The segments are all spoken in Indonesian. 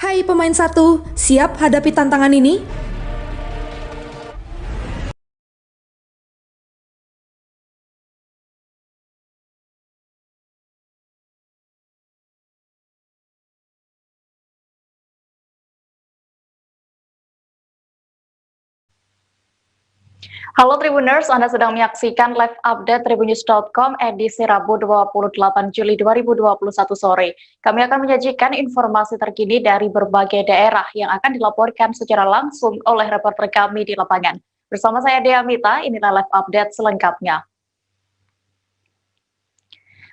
Hai pemain satu, siap hadapi tantangan ini? Halo Tribuners, Anda sedang menyaksikan live update tribunnews.com edisi Rabu 28 Juli 2021 sore. Kami akan menyajikan informasi terkini dari berbagai daerah yang akan dilaporkan secara langsung oleh reporter kami di lapangan. Bersama saya Dea Mita, inilah live update selengkapnya.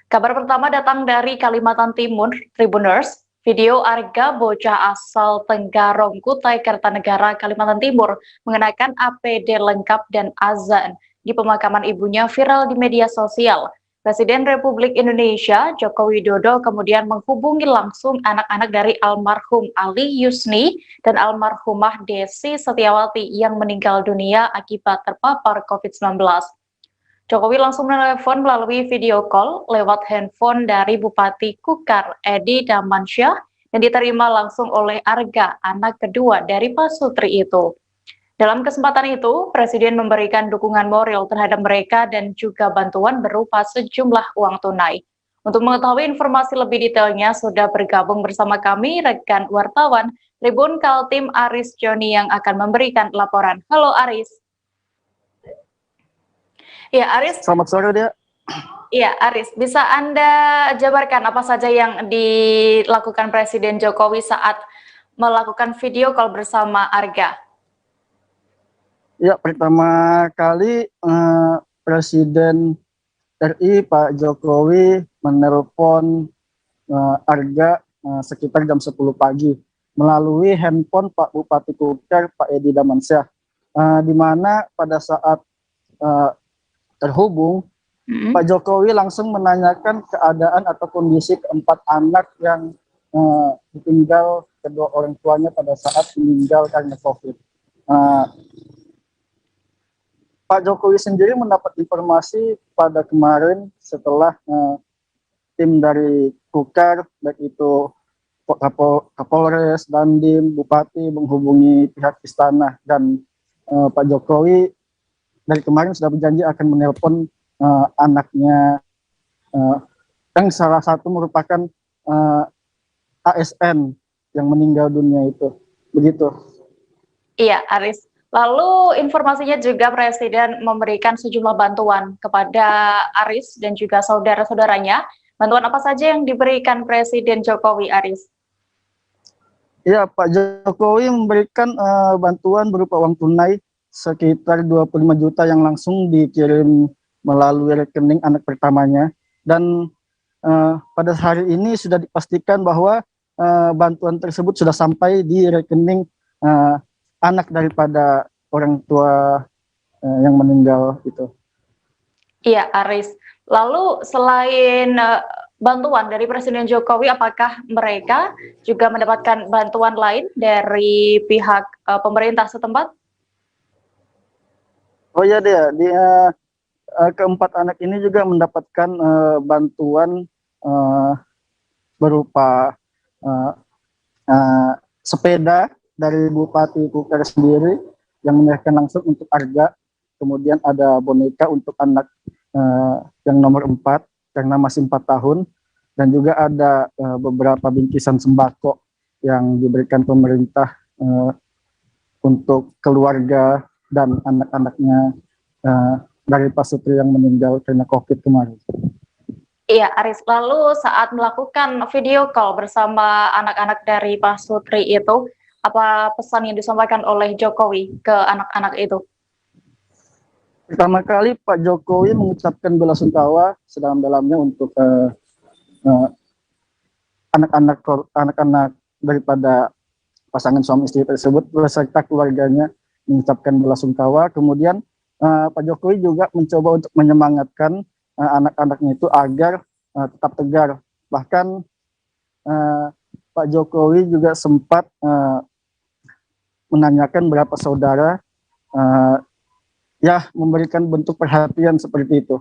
Kabar pertama datang dari Kalimantan Timur, Tribuners. Video Arga bocah asal Tenggarong, Kutai Kartanegara, Kalimantan Timur mengenakan APD lengkap dan azan di pemakaman ibunya viral di media sosial. Presiden Republik Indonesia Joko Widodo kemudian menghubungi langsung anak-anak dari almarhum Ali Yusni dan almarhumah Desi Setiawati yang meninggal dunia akibat terpapar COVID-19. Jokowi langsung menelepon melalui video call lewat handphone dari Bupati Kukar, Edi Damansyah, yang diterima langsung oleh Arga, anak kedua dari Pak Sutri itu. Dalam kesempatan itu, Presiden memberikan dukungan moral terhadap mereka dan juga bantuan berupa sejumlah uang tunai. Untuk mengetahui informasi lebih detailnya, sudah bergabung bersama kami rekan wartawan Tribun Kaltim Aris Joni yang akan memberikan laporan. Halo Aris. Ya, Aris. Selamat sore, dia. Iya, Aris, bisa Anda jabarkan apa saja yang dilakukan Presiden Jokowi saat melakukan video call bersama Arga? Ya, pertama kali Presiden RI Pak Jokowi menelpon Arga sekitar jam 10 pagi melalui handphone Pak Bupati Kukar, Pak Edi Damansyah, di mana pada saat terhubung, Pak Jokowi langsung menanyakan keadaan atau kondisi keempat anak yang ditinggal kedua orang tuanya pada saat meninggal karena COVID. Pak Jokowi sendiri mendapat informasi pada kemarin setelah tim dari Kukar, baik itu Kapolres, Dandim, Bupati menghubungi pihak istana, dan Pak Jokowi dari kemarin sudah berjanji akan menelpon anaknya yang salah satu merupakan ASN yang meninggal dunia itu. Begitu. Iya, Aris. Lalu informasinya juga Presiden memberikan sejumlah bantuan kepada Aris dan juga saudara-saudaranya. Bantuan apa saja yang diberikan Presiden Jokowi, Aris? Ya, Pak Jokowi memberikan bantuan berupa uang tunai sekitar 25 juta yang langsung dikirim melalui rekening anak pertamanya, dan pada hari ini sudah dipastikan bahwa bantuan tersebut sudah sampai di rekening anak daripada orang tua yang meninggal itu. Iya, Aris. Lalu selain bantuan dari Presiden Jokowi, apakah mereka juga mendapatkan bantuan lain dari pihak pemerintah setempat? Oh ya, dia keempat anak ini juga mendapatkan bantuan berupa sepeda dari Bupati Kukar sendiri yang menyerahkan langsung untuk Arga. Kemudian ada boneka untuk anak yang nomor 4 karena masih 4 tahun, dan juga ada beberapa bingkisan sembako yang diberikan pemerintah untuk keluarga dan anak-anaknya dari Pak Sutri yang meninggal karena COVID kemarin. Iya, Aris. Lalu saat melakukan video call bersama anak-anak dari Pak Sutri itu, apa pesan yang disampaikan oleh Jokowi ke anak-anak itu? Pertama kali Pak Jokowi mengucapkan belasungkawa sedalam-dalamnya untuk anak-anak daripada pasangan suami istri tersebut beserta keluarganya, mengucapkan belasungkawa. Kemudian Pak Jokowi juga mencoba untuk menyemangatkan anak-anaknya itu agar tetap tegar. Bahkan Pak Jokowi juga sempat menanyakan berapa saudara, ya memberikan bentuk perhatian seperti itu.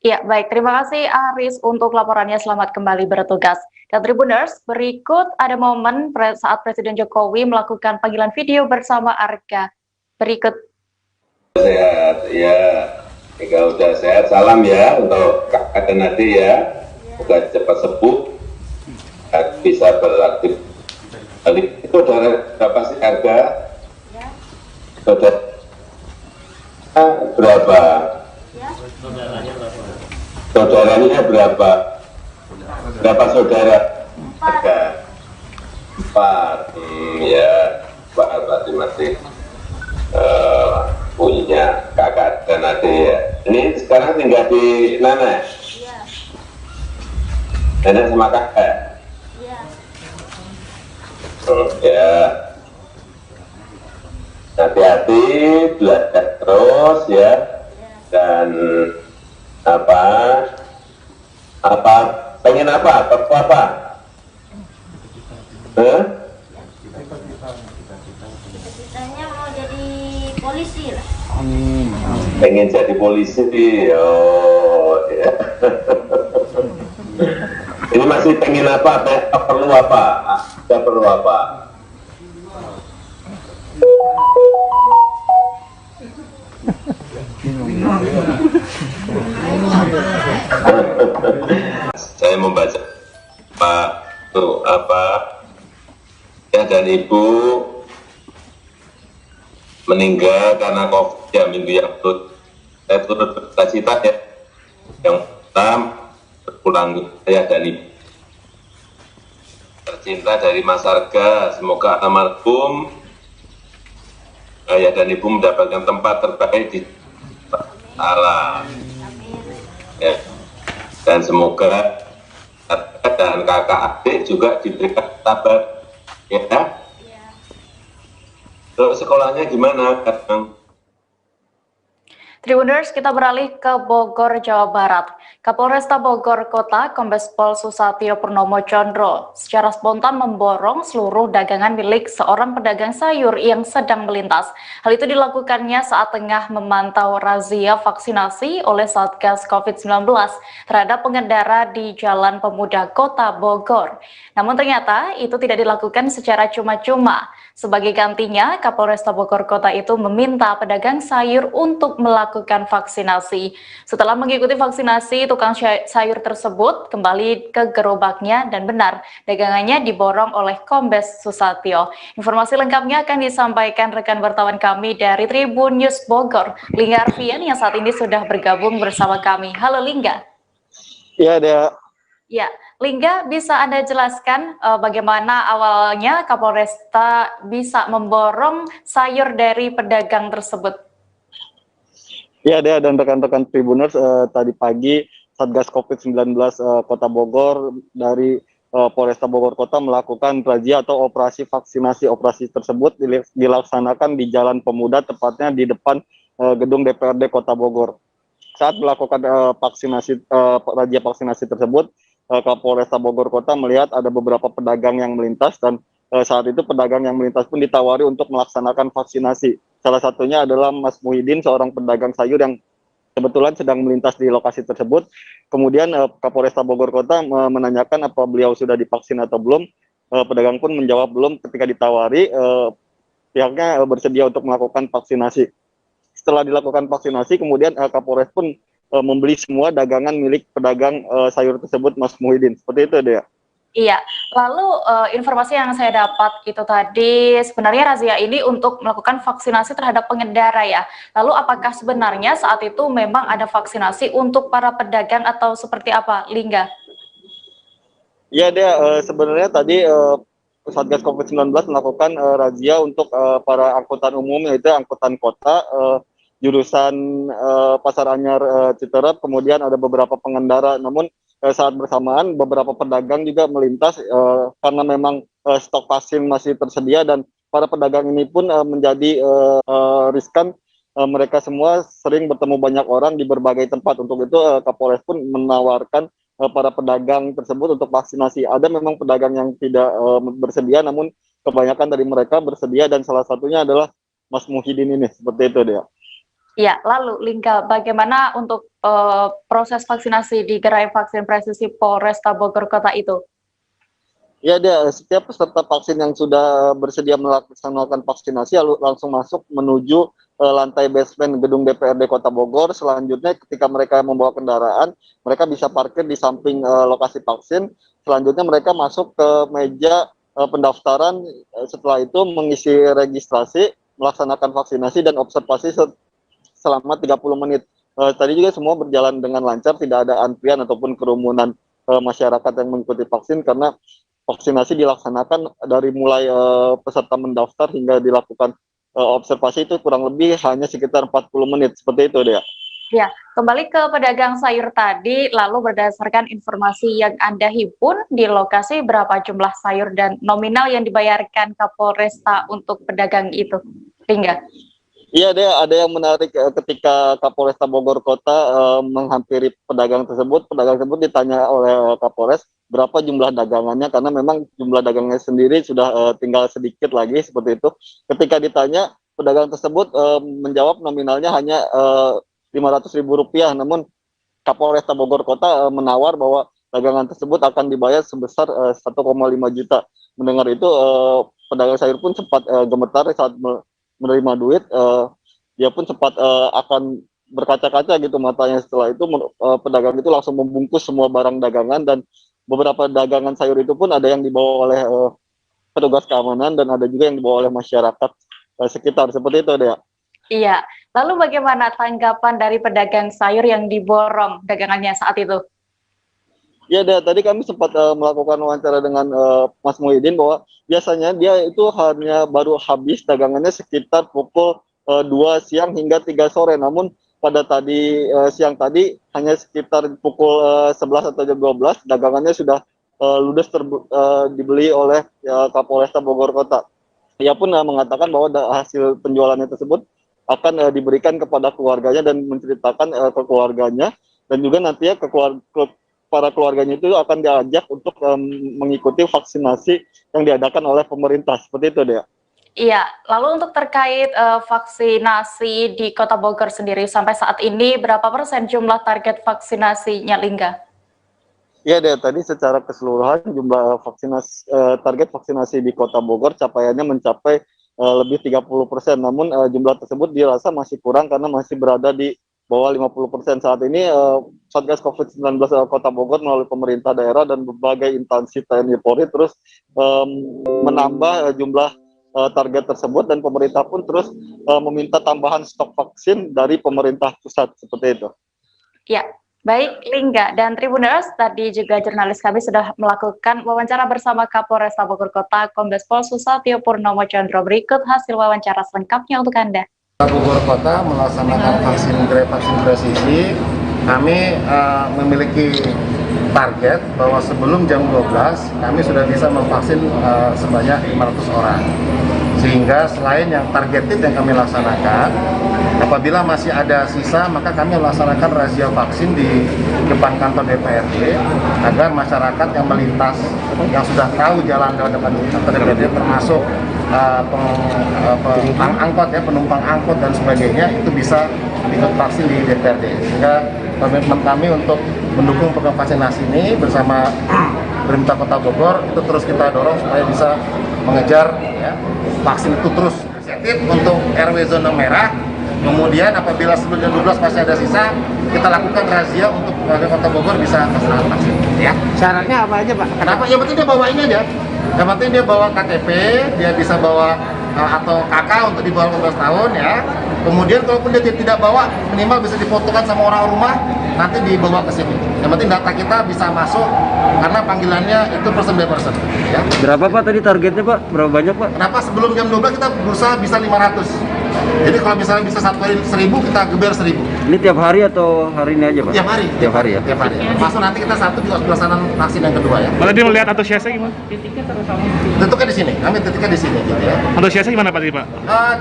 Iya, baik. Terima kasih Aris untuk laporannya. Selamat kembali bertugas. Dan Tribuners, berikut ada momen saat Presiden Jokowi melakukan panggilan video bersama Arga. Berikut. Sehat, ya. Jika udah sehat, salam ya untuk kakak dan adik ya. Semoga cepat sembuh dan bisa beraktif. Itu berapa sih harga? Saudara berapa? Saudaranya berapa? Berapa saudara? Harga? 4. Ya, Pak masing-masing punya kakak dan adik ya. Ini sekarang tinggal di mana? Iya. Nenek sama kakak? Iya. Ya. Hati-hati, belajar terus ya. Dan pengen apa? Perlu apa? Cita-citanya mau jadi polisi lah. Pengen jadi polisi, oh ya. Ini masih pengen apa? Perlu apa? Tidak perlu apa? Saya membaca Pak tuh apa ya, dan Ibu meninggal karena COVID ya minggu yang lalu. Saya turut bercita-cita ya yang pertama berpulang saya dan Ibu tercinta dari Mas Arga. Semoga almarhum ayah dan Ibu mendapatkan tempat terbaik di Allah ya. Dan semoga dan kakak adik juga diberikan sabar ya. Terus sekolahnya gimana Kang? Tribuners, kita beralih ke Bogor, Jawa Barat. Kapolresta Bogor Kota, Kombes Pol Susatyo Purnomo Condro, secara spontan memborong seluruh dagangan milik seorang pedagang sayur yang sedang melintas. Hal itu dilakukannya saat tengah memantau razia vaksinasi oleh Satgas COVID-19 terhadap pengendara di Jalan Pemuda Kota Bogor. Namun ternyata itu tidak dilakukan secara cuma-cuma. Sebagai gantinya, Kapolresta Bogor Kota itu meminta pedagang sayur untuk melakukan vaksinasi. Setelah mengikuti vaksinasi, tukang sayur tersebut kembali ke gerobaknya dan benar, dagangannya diborong oleh Kombes Susatyo. Informasi lengkapnya akan disampaikan rekan wartawan kami dari Tribun News Bogor, Lingga Arfian yang saat ini sudah bergabung bersama kami. Halo Lingga. Iya, Dea. Ya, Lingga, bisa Anda jelaskan bagaimana awalnya Kapolresta bisa memborong sayur dari pedagang tersebut? Ya, Dea dan rekan-rekan Tribuners, tadi pagi Satgas COVID-19 Kota Bogor dari Polresta Bogor Kota melakukan razia atau operasi vaksinasi. Operasi tersebut dilaksanakan di Jalan Pemuda, tepatnya di depan gedung DPRD Kota Bogor. Saat melakukan razia vaksinasi tersebut, Kapolresta Bogor Kota melihat ada beberapa pedagang yang melintas dan saat itu pedagang yang melintas pun ditawari untuk melaksanakan vaksinasi. Salah satunya adalah Mas Muhyiddin, seorang pedagang sayur yang kebetulan sedang melintas di lokasi tersebut. Kemudian Kapolresta Bogor Kota menanyakan apa beliau sudah divaksin atau belum. Pedagang pun menjawab belum. Ketika ditawari, pihaknya bersedia untuk melakukan vaksinasi. Setelah dilakukan vaksinasi, kemudian Kapolres pun membeli semua dagangan milik pedagang sayur tersebut, Mas Muhyiddin. Seperti itu, Dea. Iya, lalu informasi yang saya dapat itu tadi sebenarnya razia ini untuk melakukan vaksinasi terhadap pengendara ya. Lalu apakah sebenarnya saat itu memang ada vaksinasi untuk para pedagang atau seperti apa, Lingga? Iya, Dea, sebenarnya tadi Satgas COVID-19 melakukan razia untuk para angkutan umum, yaitu angkutan kota, jurusan Pasar Anyar Citerep, kemudian ada beberapa pengendara. Namun saat bersamaan beberapa pedagang juga melintas karena memang stok vaksin masih tersedia dan para pedagang ini pun menjadi riskan. Mereka semua sering bertemu banyak orang di berbagai tempat. Untuk itu Kapolres pun menawarkan para pedagang tersebut untuk vaksinasi. Ada memang pedagang yang tidak bersedia, namun kebanyakan dari mereka bersedia dan salah satunya adalah Mas Muhyiddin ini. Seperti itu, dia. Ya, lalu Lingga, bagaimana untuk proses vaksinasi di gerai vaksin presisi Polresta Bogor Kota itu? Ya, setiap peserta vaksin yang sudah bersedia melaksanakan vaksinasi langsung masuk menuju lantai basement gedung DPRD Kota Bogor. Selanjutnya ketika mereka membawa kendaraan, mereka bisa parkir di samping lokasi vaksin. Selanjutnya mereka masuk ke meja pendaftaran, setelah itu mengisi registrasi, melaksanakan vaksinasi dan observasi selama 30 menit. Tadi juga semua berjalan dengan lancar, tidak ada antrian ataupun kerumunan masyarakat yang mengikuti vaksin, karena vaksinasi dilaksanakan dari mulai peserta mendaftar hingga dilakukan observasi itu kurang lebih hanya sekitar 40 menit, seperti itu, Dea. Ya, kembali ke pedagang sayur tadi, lalu berdasarkan informasi yang Anda himpun, di lokasi berapa jumlah sayur dan nominal yang dibayarkan Kapolresta untuk pedagang itu? Hingga? Iya, ada yang menarik ketika Kapolresta Bogor Kota menghampiri pedagang tersebut ditanya oleh Kapolres berapa jumlah dagangannya, karena memang jumlah dagangnya sendiri sudah tinggal sedikit lagi, seperti itu. Ketika ditanya, pedagang tersebut menjawab nominalnya hanya Rp500.000, namun Kapolresta Bogor Kota menawar bahwa dagangan tersebut akan dibayar sebesar 1,5 juta. Mendengar itu, pedagang sayur pun sempat gemetar saat menerima duit. Dia pun sempat akan berkaca-kaca gitu matanya. Setelah itu pedagang itu langsung membungkus semua barang dagangan, dan beberapa dagangan sayur itu pun ada yang dibawa oleh petugas keamanan dan ada juga yang dibawa oleh masyarakat sekitar, seperti itu, Dea. Iya, lalu bagaimana tanggapan dari pedagang sayur yang diborong dagangannya saat itu? Ya, tadi kami sempat melakukan wawancara dengan Mas Muhyiddin bahwa biasanya dia itu hanya baru habis dagangannya sekitar pukul 2 siang hingga 3 sore. Namun pada siang tadi hanya sekitar pukul 11 atau jam 12 dagangannya sudah ludes dibeli oleh Kapolresta Bogor Kota. Ia pun mengatakan bahwa hasil penjualannya tersebut akan diberikan kepada keluarganya dan menceritakan ke keluarganya, dan juga nantinya para keluarganya itu akan diajak untuk mengikuti vaksinasi yang diadakan oleh pemerintah, seperti itu, Dea. Iya, lalu untuk terkait vaksinasi di Kota Bogor sendiri, sampai saat ini berapa persen jumlah target vaksinasinya, Lingga? Iya, Dea, tadi secara keseluruhan jumlah target vaksinasi di Kota Bogor capaiannya mencapai lebih 30%, namun jumlah tersebut dirasa masih kurang karena masih berada di bawah 50%. Saat ini Satgas COVID-19 Kota Bogor melalui pemerintah daerah dan berbagai instansi TNI Polri terus menambah jumlah target tersebut, dan pemerintah pun terus meminta tambahan stok vaksin dari pemerintah pusat, seperti itu. Ya, baik Lingga dan Tribuners, tadi juga jurnalis kami sudah melakukan wawancara bersama Kapolresta Bogor Kota Kombes Pol Susatyo Purnomo Chandra. Berikut hasil wawancara selengkapnya untuk Anda. Bogor Kota melaksanakan gerai vaksin presisi. Kami memiliki target bahwa sebelum jam 12 kami sudah bisa memvaksin sebanyak 500 orang. Sehingga selain yang targeted yang kami laksanakan, apabila masih ada sisa, maka kami melaksanakan razia vaksin di depan kantor DPRD agar masyarakat yang melintas, yang sudah tahu jalan lewat depan kantor DPRD, termasuk penumpang angkot dan sebagainya, itu bisa ikut vaksin di DPRD. Sehingga komitmen kami untuk mendukung program vaksinasi ini bersama pemerintah Kota Bogor itu terus kita dorong supaya bisa mengejar vaksin itu terus. Untuk RW zona merah, kemudian apabila sebelum jam 12 masih ada sisa, kita lakukan razia untuk warga Kota Bogor bisa melaksanakan vaksin. Ya. Syaratnya apa aja, Pak? Kenapa? Yang penting dia bawa ini aja. Yang penting dia bawa KTP, dia bisa bawa atau KK untuk di bawah 15 tahun ya. Kemudian kalaupun dia tidak bawa, minimal bisa difotokan sama orang rumah, nanti dibawa ke sini. Yang penting data kita bisa masuk, karena panggilannya itu person by person. Ya. Berapa Pak tadi targetnya Pak? Berapa banyak Pak? Kenapa sebelum jam 12 kita berusaha bisa 500. Jadi kalau misalnya bisa satu hari 1000, kita geber 1000. Ini tiap hari atau hari ini aja Pak? Tiap hari. Tiap hari ya? Tiap hari. Masuk nanti kita satu juga pelaksanaan vaksin yang kedua ya. Tadi melihat antusiasnya gimana? Tentukan di sini, kami titiknya di sini gitu ya. Antusiasnya gimana Pak tadi Pak?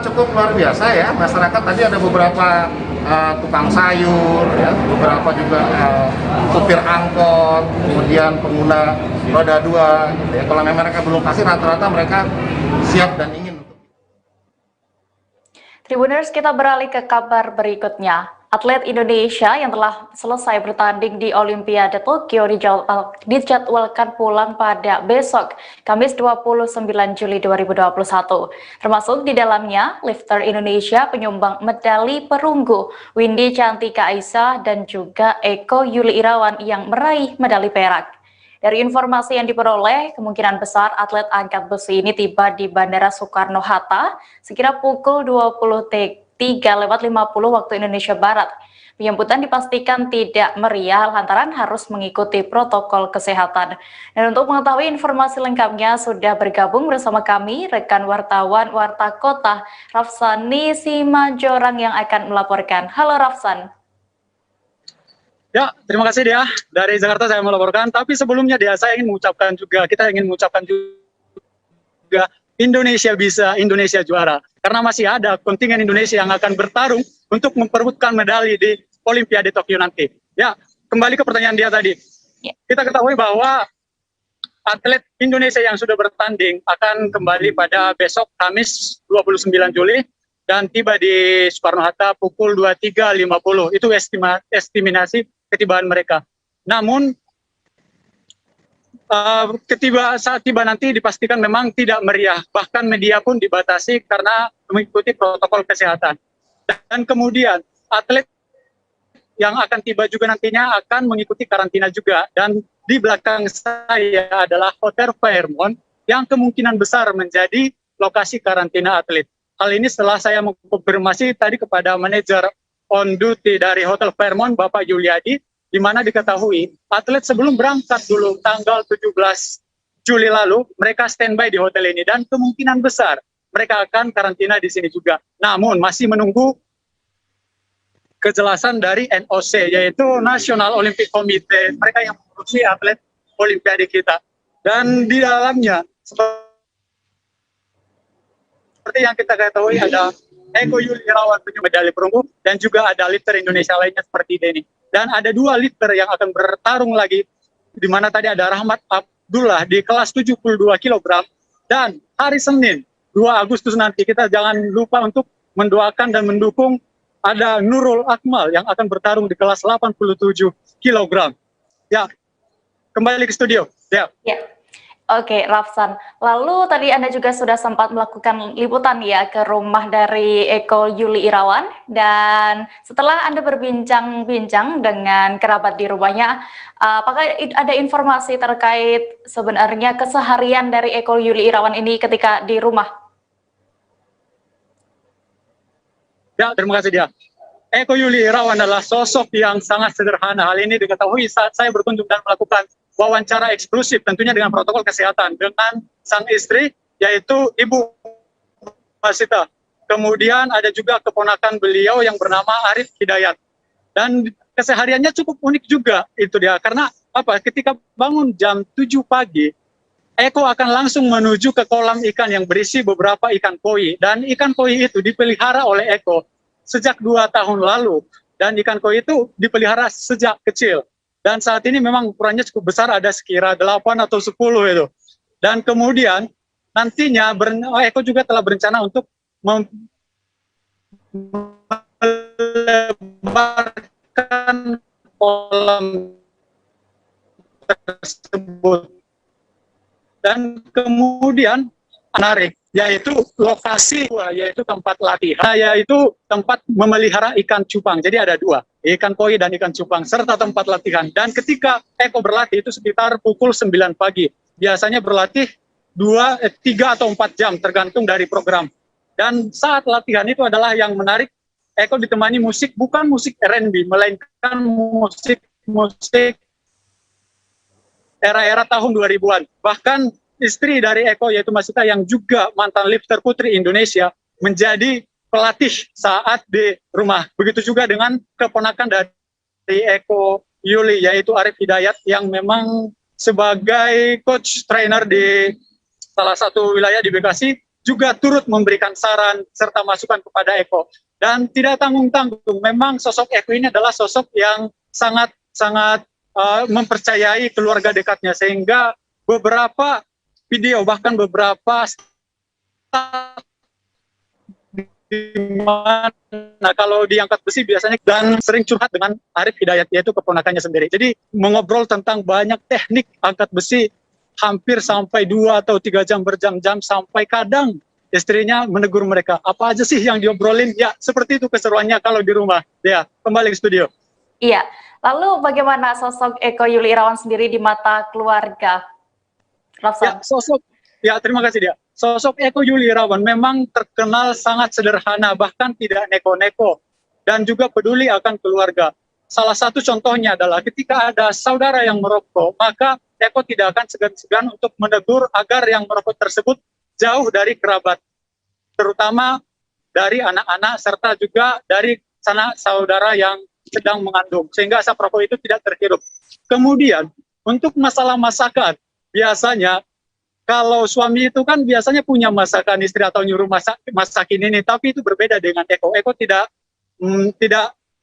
Cukup luar biasa ya, masyarakat tadi ada beberapa tukang sayur, ya, beberapa juga supir angkot, kemudian pengguna roda 2 gitu ya. Kalau memang mereka belum vaksin, rata-rata mereka siap dan ingin. Tribuners, kita beralih ke kabar berikutnya. Atlet Indonesia yang telah selesai bertanding di Olimpiade Tokyo dijadwalkan pulang pada besok, Kamis 29 Juli 2021. Termasuk di dalamnya lifter Indonesia penyumbang medali perunggu Windy Cantika Aisyah dan juga Eko Yuli Irawan yang meraih medali perak. Dari informasi yang diperoleh, kemungkinan besar atlet angkat besi ini tiba di Bandara Soekarno-Hatta sekira pukul 23.50 waktu Indonesia Barat. Penyambutan dipastikan tidak meriah lantaran harus mengikuti protokol kesehatan. Dan untuk mengetahui informasi lengkapnya sudah bergabung bersama kami rekan wartawan Warta Kota Rafsani Simajorang yang akan melaporkan. Halo Rafsan. Ya, terima kasih dia. Dari Jakarta saya melaporkan. Tapi sebelumnya dia, kita ingin mengucapkan juga Indonesia bisa, Indonesia juara. Karena masih ada kontingen Indonesia yang akan bertarung untuk memperebutkan medali di Olimpiade Tokyo nanti. Ya, kembali ke pertanyaan dia tadi. Kita ketahui bahwa atlet Indonesia yang sudah bertanding akan kembali pada besok Kamis 29 Juli dan tiba di Soekarno-Hatta pukul 23.50. Itu estimasi ketibaan mereka. Namun saat tiba nanti dipastikan memang tidak meriah, bahkan media pun dibatasi karena mengikuti protokol kesehatan. Dan kemudian atlet yang akan tiba juga nantinya akan mengikuti karantina juga. Dan di belakang saya adalah Hotel Fairmont yang kemungkinan besar menjadi lokasi karantina atlet. Hal ini setelah saya mengkonfirmasi tadi kepada manajer on duty dari Hotel Fairmont, Bapak Yuliadi, di mana diketahui atlet sebelum berangkat dulu tanggal 17 Juli lalu mereka standby di hotel ini dan kemungkinan besar mereka akan karantina di sini juga. Namun masih menunggu kejelasan dari NOC yaitu National Olympic Committee, mereka yang mengurusi atlet Olimpiade kita. Dan di dalamnya seperti yang kita ketahui ada Eko Yuli Irawan penyumbang medali perunggu dan juga ada lifter Indonesia lainnya seperti Denny. Dan ada dua lifter yang akan bertarung lagi, di mana tadi ada Rahmat Abdullah di kelas 72 kg. Dan hari Senin, 2 Agustus nanti, kita jangan lupa untuk mendoakan dan mendukung ada Nurul Akmal yang akan bertarung di kelas 87 kg. Ya, kembali ke studio. Ya. Oke, Rafsan. Lalu tadi Anda juga sudah sempat melakukan liputan ya ke rumah dari Eko Yuli Irawan. Dan setelah Anda berbincang-bincang dengan kerabat di rumahnya, apakah ada informasi terkait sebenarnya keseharian dari Eko Yuli Irawan ini ketika di rumah? Ya, terima kasih dia. Eko Yuli Irawan adalah sosok yang sangat sederhana. Hal ini diketahui saat saya berkunjung dan melakukan wawancara eksklusif tentunya dengan protokol kesehatan dengan sang istri yaitu Ibu Masita. Kemudian ada juga keponakan beliau yang bernama Arif Hidayat. Dan kesehariannya cukup unik juga itu dia karena ketika bangun jam 7 pagi Eko akan langsung menuju ke kolam ikan yang berisi beberapa ikan koi dan ikan koi itu dipelihara oleh Eko sejak 2 tahun lalu dan ikan koi itu dipelihara sejak kecil. Dan saat ini memang ukurannya cukup besar, ada sekira 8 atau 10 itu. Dan kemudian nantinya Eko juga telah berencana untuk melebarkan kolam tersebut. Dan kemudian menarik, yaitu lokasi, yaitu tempat latihan, yaitu tempat memelihara ikan cupang. Jadi ada 2. Ikan koi dan ikan cupang, serta tempat latihan. Dan ketika Eko berlatih itu sekitar pukul 9 pagi. Biasanya berlatih 3 atau 4 jam, tergantung dari program. Dan saat latihan itu adalah yang menarik, Eko ditemani musik, bukan musik R&B, melainkan musik era-era tahun 2000-an. Bahkan istri dari Eko, yaitu Masita, yang juga mantan lifter putri Indonesia, menjadi pelatih saat di rumah. Begitu juga dengan keponakan dari Eko Yuli, yaitu Arif Hidayat, yang memang sebagai coach trainer di salah satu wilayah di Bekasi, juga turut memberikan saran serta masukan kepada Eko. Dan tidak tanggung-tanggung, memang sosok Eko ini adalah sosok yang sangat mempercayai keluarga dekatnya, sehingga beberapa video, bahkan beberapa Nah, kalau diangkat besi biasanya dan sering curhat dengan Arif Hidayat, yaitu keponakannya sendiri. Jadi mengobrol tentang banyak teknik angkat besi hampir sampai 2 atau 3 jam berjam-jam, sampai kadang istrinya menegur mereka. Apa aja sih yang diobrolin? Ya, seperti itu keseruannya kalau di rumah. Ya, kembali ke studio. Iya, lalu bagaimana sosok Eko Yuli Irawan sendiri di mata keluarga? Rafsan. Terima kasih dia. Sosok Eko Yuli Irawan memang terkenal sangat sederhana, bahkan tidak neko-neko, dan juga peduli akan keluarga. Salah satu contohnya adalah ketika ada saudara yang merokok, maka Eko tidak akan segan-segan untuk menegur agar yang merokok tersebut jauh dari kerabat, terutama dari anak-anak, serta juga dari sanak saudara yang sedang mengandung, sehingga asap rokok itu tidak terhirup. Kemudian, untuk masalah masakan, biasanya kalau suami itu kan biasanya punya masakan istri atau nyuruh masakin ini, tapi itu berbeda dengan Eko. Eko tidak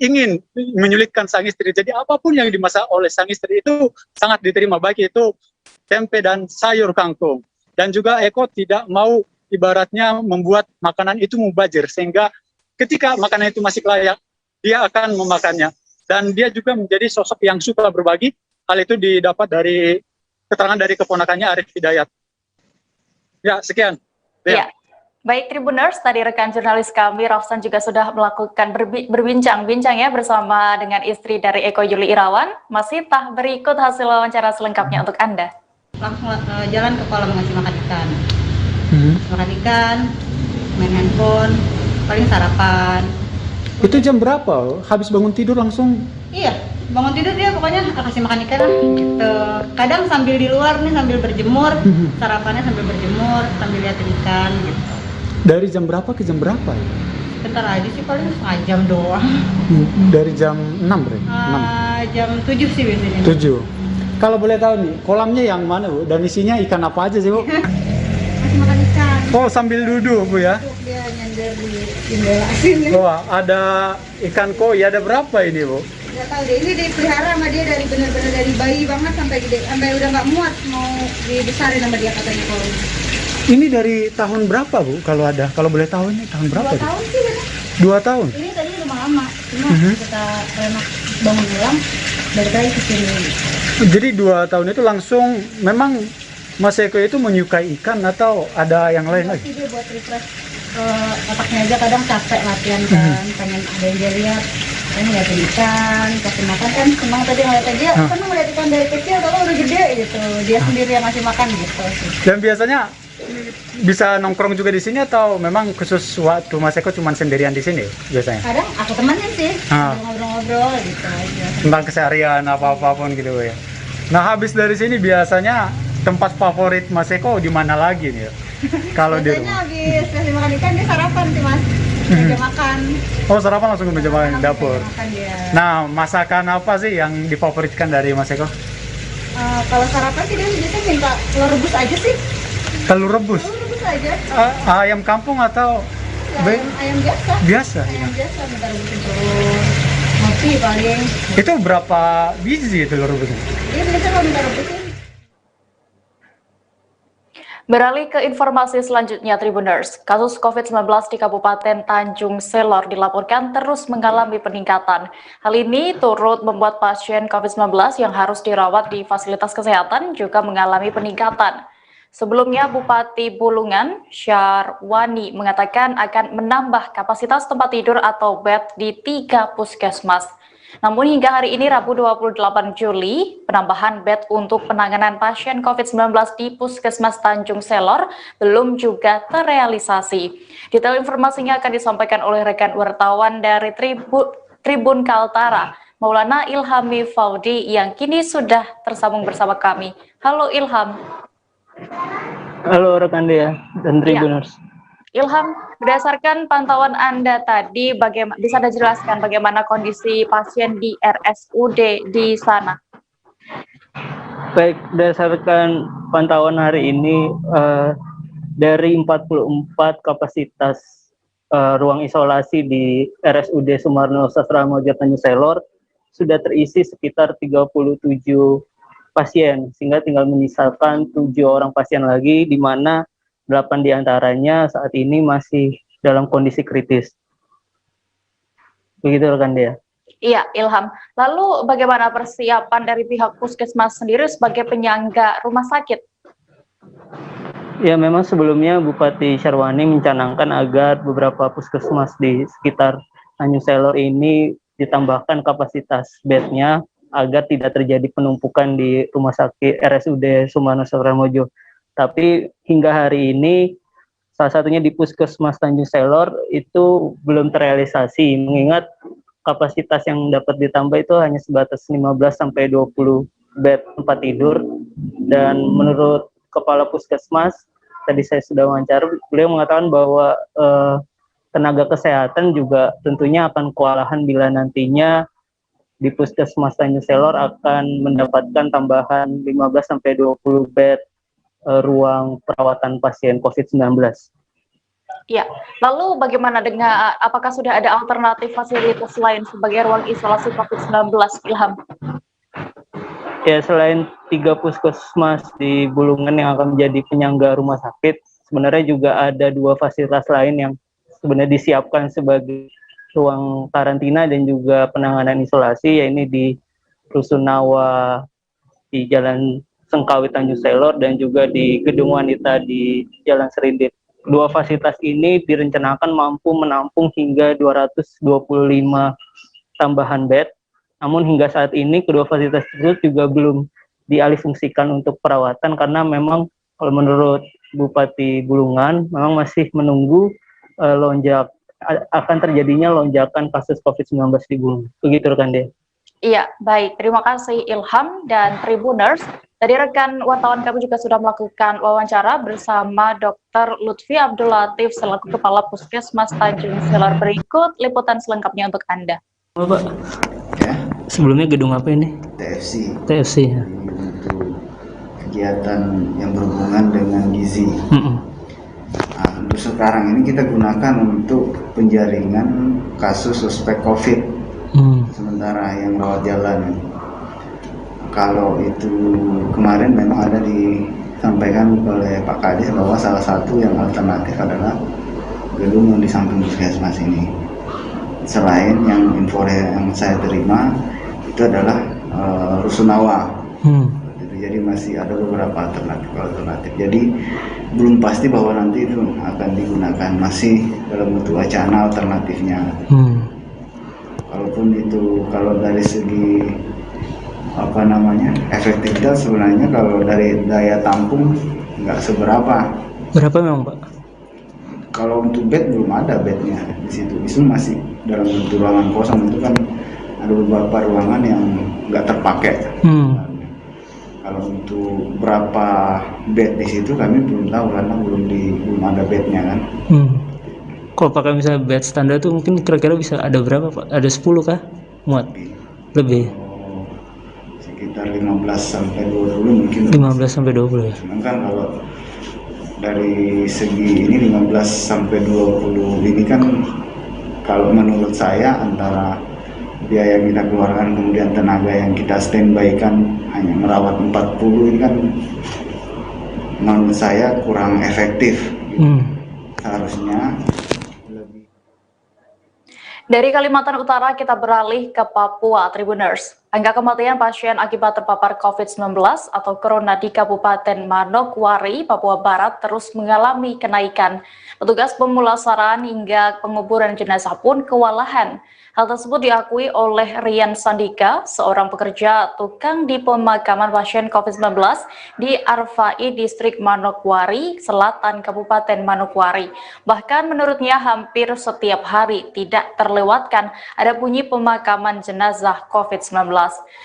ingin menyulitkan sang istri. Jadi apapun yang dimasak oleh sang istri itu sangat diterima, baik itu tempe dan sayur kangkung. Dan juga Eko tidak mau ibaratnya membuat makanan itu mubazir, sehingga ketika makanan itu masih layak, dia akan memakannya. Dan dia juga menjadi sosok yang suka berbagi. Hal itu didapat dari keterangan dari keponakannya Arif Hidayat. Ya, sekian. Ya. Baik Tribuners, tadi rekan jurnalis kami Rafsan juga sudah melakukan berbincang-bincang ya bersama dengan istri dari Eko Yuli Irawan. Masih berikut hasil wawancara selengkapnya untuk Anda. Langsung jalan ke kolam ngasih makan ikan. Makan ikan, main handphone, paling sarapan. Itu jam berapa? Habis bangun tidur langsung? Iya, bangun tidur dia pokoknya kasih makan ikan lah gitu. Kadang sambil di luar nih, sambil berjemur, sarapannya sambil berjemur, sambil liatin ikan gitu. Dari jam berapa ke jam berapa? Bentar aja sih, paling setengah jam doang. Dari jam 6 berarti? Jam 7 sih biasanya. 7. Kalau boleh tahu nih, kolamnya yang mana Bu? Dan isinya ikan apa aja sih Bu? Masih makan ikan. Oh, sambil duduk Bu ya? Dia nyender di jendela sini. Oh, ada ikan koi, ada berapa ini Bu? Nggak tahu deh, ini dipelihara sama dia dari benar-benar dari bayi banget sampai gede, sampai udah nggak muat mau dibesarin sama dia katanya koi. Ini dari tahun berapa Bu? Kalau ada, kalau boleh tahu ini tahun berapa? 2 tahun sih bener. 2 tahun? Ini tadi rumah lama, cuma kita renak bangun ulang, balik lagi ke sini. Jadi 2 tahun itu langsung memang Mas Eko itu menyukai ikan atau ada yang lain lagi? Dia buat refresh otaknya aja, kadang capek latihan kan, pengen ada yang dia lihat, pengen ngeliatin ikan, kasih makan kan, senang tadi ngeliatin dia, senang ngeliat ikan dari kecil, kalau udah gede gitu, dia sendiri yang ngasih makan gitu. Dan biasanya bisa nongkrong juga di sini atau memang khusus waktu Mas Eko cuma sendirian di sini biasanya? Kadang aku temenin sih, ngobrol-ngobrol gitu aja. Tentang keseharian apa-apapun gitu ya. Nah, habis dari sini biasanya tempat favorit Mas Eko di mana lagi nih? Kalau di rumah. Habis kasih makan ikan dia sarapan sih Mas. Meja makan. Oh, sarapan langsung ke meja makan dapur. Makan dia. Nah, masakan apa sih yang difavoritkan dari Mas Eko? Kalau sarapan sih dia biasanya minta telur rebus aja sih. Telur rebus? Telur rebus aja. Ayam kampung atau? Ayam biasa. Biasa? Ayam biasa, minta rebusin telur. Ngopi paling. Itu berapa biji telur rebusnya? Dia biasa kalau minta rebusin. Beralih ke informasi selanjutnya, Tribuners. Kasus COVID-19 di Kabupaten Tanjung Selor dilaporkan terus mengalami peningkatan. Hal ini turut membuat pasien COVID-19 yang harus dirawat di fasilitas kesehatan juga mengalami peningkatan. Sebelumnya, Bupati Bulungan, Syarwani, mengatakan akan menambah kapasitas tempat tidur atau bed di 3 puskesmas. Namun hingga hari ini Rabu 28 Juli, penambahan bed untuk penanganan pasien COVID-19 di Puskesmas Tanjung Selor belum juga terrealisasi. Detail informasinya akan disampaikan oleh rekan wartawan dari Tribun Kaltara, Maulana Ilhami Faudi, yang kini sudah tersambung bersama kami. Halo Ilham. Halo rekan Dea dan Tribuners. Ilham, berdasarkan pantauan Anda tadi, bisa Anda jelaskan bagaimana kondisi pasien di RSUD di sana? Baik, berdasarkan pantauan hari ini, dari 44 kapasitas ruang isolasi di RSUD Sumarno Sasramoja Tanjung Selor, sudah terisi sekitar 37 pasien, sehingga tinggal menyisakan 7 orang pasien lagi, di mana 8 diantaranya saat ini masih dalam kondisi kritis. Begitu rekan dia. Iya, Ilham. Lalu bagaimana persiapan dari pihak puskesmas sendiri sebagai penyangga rumah sakit? Ya, memang sebelumnya Bupati Syarwani mencanangkan agar beberapa puskesmas di sekitar Tanjung Selor ini ditambahkan kapasitas bednya agar tidak terjadi penumpukan di rumah sakit RSUD Sumarno Suramojo. Tapi hingga hari ini salah satunya di Puskesmas Tanjung Selor itu belum terrealisasi, mengingat kapasitas yang dapat ditambah itu hanya sebatas 15-20 bed tempat tidur. Dan menurut Kepala Puskesmas, tadi saya sudah wawancara, beliau mengatakan bahwa tenaga kesehatan juga tentunya akan kewalahan bila nantinya di Puskesmas Tanjung Selor akan mendapatkan tambahan 15-20 bed ruang perawatan pasien COVID-19. Ya, lalu bagaimana dengan apakah sudah ada alternatif fasilitas lain sebagai ruang isolasi COVID-19, Ilham? Ya, selain 3 puskesmas di Bulungan yang akan menjadi penyangga rumah sakit, sebenarnya juga ada 2 fasilitas lain yang sebenarnya disiapkan sebagai ruang karantina dan juga penanganan isolasi, yaitu di Rusunawa di Jalan Sengkawit Tanjung Selor dan juga di Gedung Wanita di Jalan Serindit. 2 fasilitas ini direncanakan mampu menampung hingga 225 tambahan bed. Namun hingga saat ini kedua fasilitas tersebut juga belum dialihfungsikan untuk perawatan karena memang kalau menurut Bupati Bulungan memang masih menunggu akan terjadinya lonjakan kasus COVID-19 di Bulungan. Begitu rekan dia. Iya, baik. Terima kasih Ilham dan Tribuners. Tadi rekan wartawan kami juga sudah melakukan wawancara bersama Dr. Lutfi Abdul Latif selaku Kepala Puskesmas Tanjung Selor. Berikut liputan selengkapnya untuk Anda. Pak, ya. Sebelumnya gedung apa ini? TFC. TFC ya. Untuk kegiatan yang berhubungan dengan gizi. Nah, untuk sekarang ini kita gunakan untuk penjaringan kasus suspek COVID. Sementara yang rawat jalan. Kalau itu kemarin memang ada disampaikan oleh Pak Kadis bahwa salah satu yang alternatif adalah gedung yang di samping puskesmas ini. Selain yang info yang saya terima itu adalah Rusunawa. Jadi masih ada beberapa alternatif. Jadi belum pasti bahwa nanti itu akan digunakan, masih dalam bentuk wacana alternatifnya. Kalaupun itu kalau dari segi efektivitas sebenarnya kalau dari daya tampung nggak seberapa. Berapa memang Pak? Kalau untuk bed belum ada bednya di situ. Itu masih dalam bentuk ruangan kosong, itu kan ada beberapa ruangan yang nggak terpakai. Kalau untuk berapa bed di situ kami belum tahu karena belum ada bednya kan. Kalau pakai misalnya bed standar tuh mungkin kira-kira bisa ada berapa Pak? Ada 10 kah? Muat? Lebih? Sekitar 15-20 mungkin. 15-20 ya? Cuman kan kalau dari segi ini 15-20 ini kan kalau menurut saya antara biaya yang kita keluarkan kemudian tenaga yang kita standby kan hanya merawat 40 ini kan menurut saya kurang efektif gitu. Seharusnya dari Kalimantan Utara kita beralih ke Papua, Tribuners. Angka kematian pasien akibat terpapar COVID-19 atau Corona di Kabupaten Manokwari, Papua Barat terus mengalami kenaikan. Petugas pemulasaran hingga penguburan jenazah pun kewalahan. Hal tersebut diakui oleh Rian Sandika, seorang pekerja tukang di pemakaman pasien COVID-19 di Arfai, Distrik Manokwari, Selatan Kabupaten Manokwari. Bahkan menurutnya hampir setiap hari tidak terlewatkan ada bunyi pemakaman jenazah COVID-19.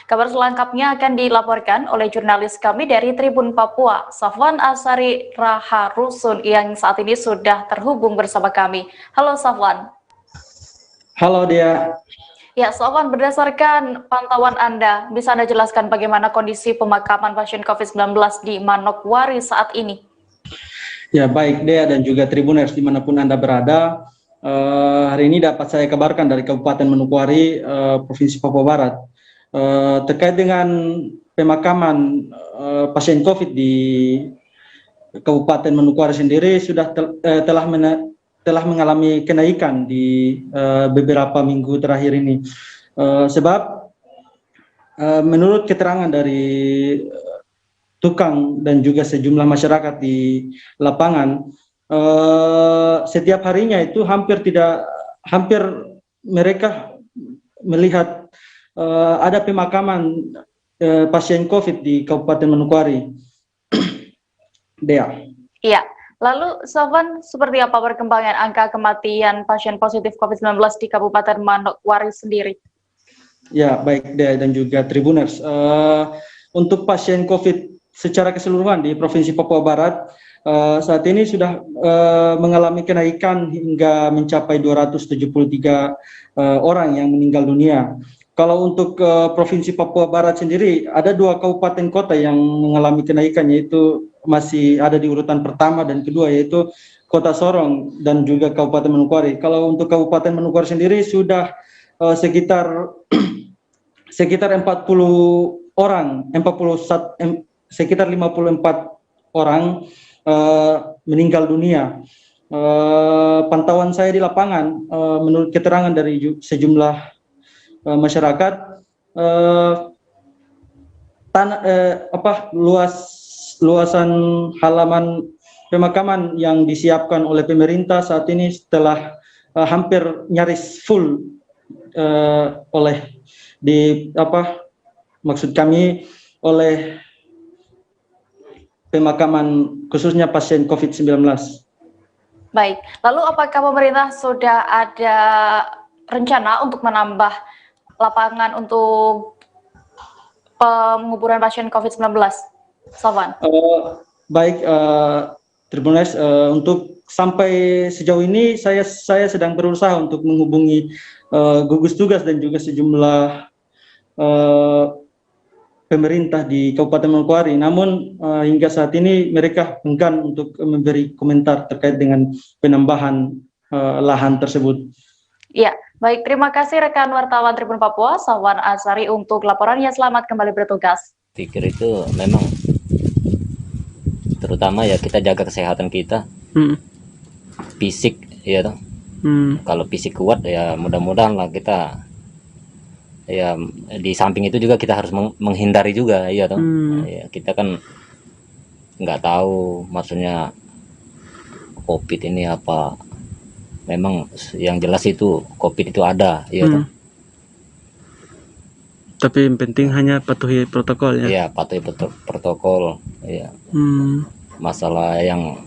Kabar selengkapnya akan dilaporkan oleh jurnalis kami dari Tribun Papua, Safwan Asari Raharusun, yang saat ini sudah terhubung bersama kami. Halo Safwan. Halo dia. Ya, Safwan, berdasarkan pantauan Anda, bisa Anda jelaskan bagaimana kondisi pemakaman pasien COVID-19 di Manokwari saat ini? Ya, baik Dea dan juga Tribuners dimanapun Anda berada. Hari ini dapat saya kabarkan dari Kabupaten Manokwari, Provinsi Papua Barat. Terkait dengan pemakaman pasien COVID di Kabupaten Manokwari sendiri sudah telah telah mengalami kenaikan di beberapa minggu terakhir ini. Sebab menurut keterangan dari tukang dan juga sejumlah masyarakat di lapangan, setiap harinya itu hampir mereka melihat ada pemakaman pasien COVID di Kabupaten Manokwari. Dea. Iya. Lalu, Sofwan, seperti apa perkembangan angka kematian pasien positif COVID-19 di Kabupaten Manokwari sendiri? Ya, baik Dea dan juga Tribuners. Untuk pasien COVID secara keseluruhan di Provinsi Papua Barat, saat ini sudah mengalami kenaikan hingga mencapai 273 orang yang meninggal dunia. Kalau untuk Provinsi Papua Barat sendiri, ada 2 kabupaten kota yang mengalami kenaikan, yaitu masih ada di urutan pertama dan kedua, yaitu Kota Sorong dan juga Kabupaten Manokwari. Kalau untuk Kabupaten Manokwari sendiri sudah sekitar 40 orang, sekitar 54 orang meninggal dunia. Pantauan saya di lapangan, menurut keterangan dari sejumlah masyarakat, luasan halaman pemakaman yang disiapkan oleh pemerintah saat ini telah hampir nyaris full oleh pemakaman khususnya pasien COVID-19. Baik, lalu apakah pemerintah sudah ada rencana untuk menambah lapangan untuk penguburan pasien COVID-19? Sofwan. Baik, Tribuners, untuk sampai sejauh ini saya sedang berusaha untuk menghubungi gugus tugas dan juga sejumlah pemerintah di Kabupaten Manokwari. Namun hingga saat ini mereka enggan untuk memberi komentar terkait dengan penambahan lahan tersebut. Iya, baik. Terima kasih rekan wartawan Tribun Papua, Sofwan Azari, untuk laporannya. Selamat kembali bertugas. Pikir itu memang terutama ya kita jaga kesehatan kita, fisik ya toh. Kalau fisik kuat ya mudah-mudahan lah kita ya, di samping itu juga kita harus menghindari juga ya toh. Ya, kita kan nggak tahu maksudnya COVID ini apa, memang yang jelas itu COVID itu ada ya toh. Tapi yang penting hanya patuhi protokol ya. Iya, patuhi protokol. Iya. Masalah yang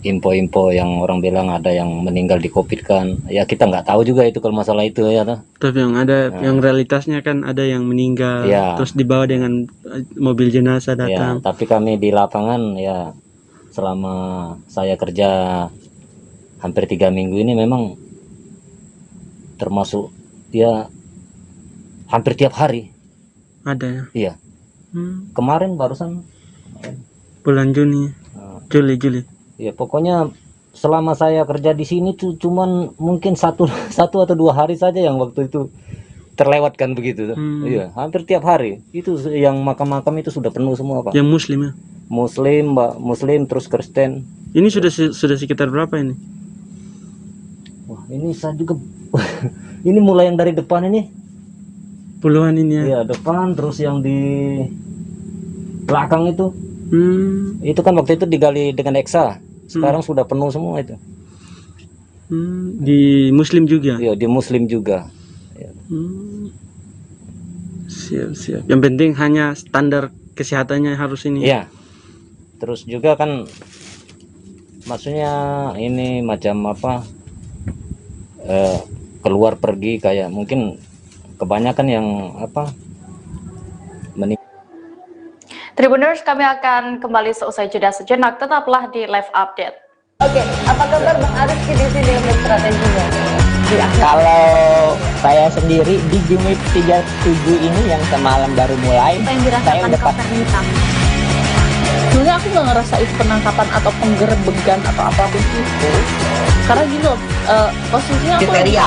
info-info yang orang bilang ada yang meninggal di COVID kan, ya kita nggak tahu juga itu kalau masalah itu ya. Tapi yang ada, yang realitasnya kan ada yang meninggal, terus dibawa dengan mobil jenazah datang. Ya, tapi kami di lapangan ya selama saya kerja hampir 3 minggu ini memang termasuk ya hampir tiap hari ada ya. Iya. Kemarin barusan bulan Juni, Juli. Ya pokoknya selama saya kerja di sini tuh cuman mungkin satu atau 2 hari saja yang waktu itu terlewatkan begitu. Iya, hampir tiap hari. Itu yang makam-makam itu sudah penuh semua, Pak. Yang Muslim ya? Muslim, Mbak, Muslim terus Kristen. Ini sudah sekitar berapa ini? Wah, ini saya juga ini mulai yang dari depan ini puluhan ini ya. Iya, depan, terus yang di belakang itu. Itu kan waktu itu digali dengan Eksa. Sekarang sudah penuh semua itu. Di Muslim juga? Iya, di Muslim juga. Ya. Siap. Yang penting hanya standar kesehatannya harus ini. Iya. Terus juga kan maksudnya ini macam apa, keluar pergi kayak mungkin kebanyakan yang apa Tribuners, kami akan kembali seusai jeda sejenak. Tetaplah di live update. Oke, apa kabar Bang Ariski di sini untuk strateginya? Kalau saya sendiri di Jumit 37 ini yang semalam baru mulai, saya udah pasti. Sebenarnya aku nggak ngerasa itu penangkapan atau penggerbegan atau apapun itu. Karena gini loh, posisinya aku kriteria.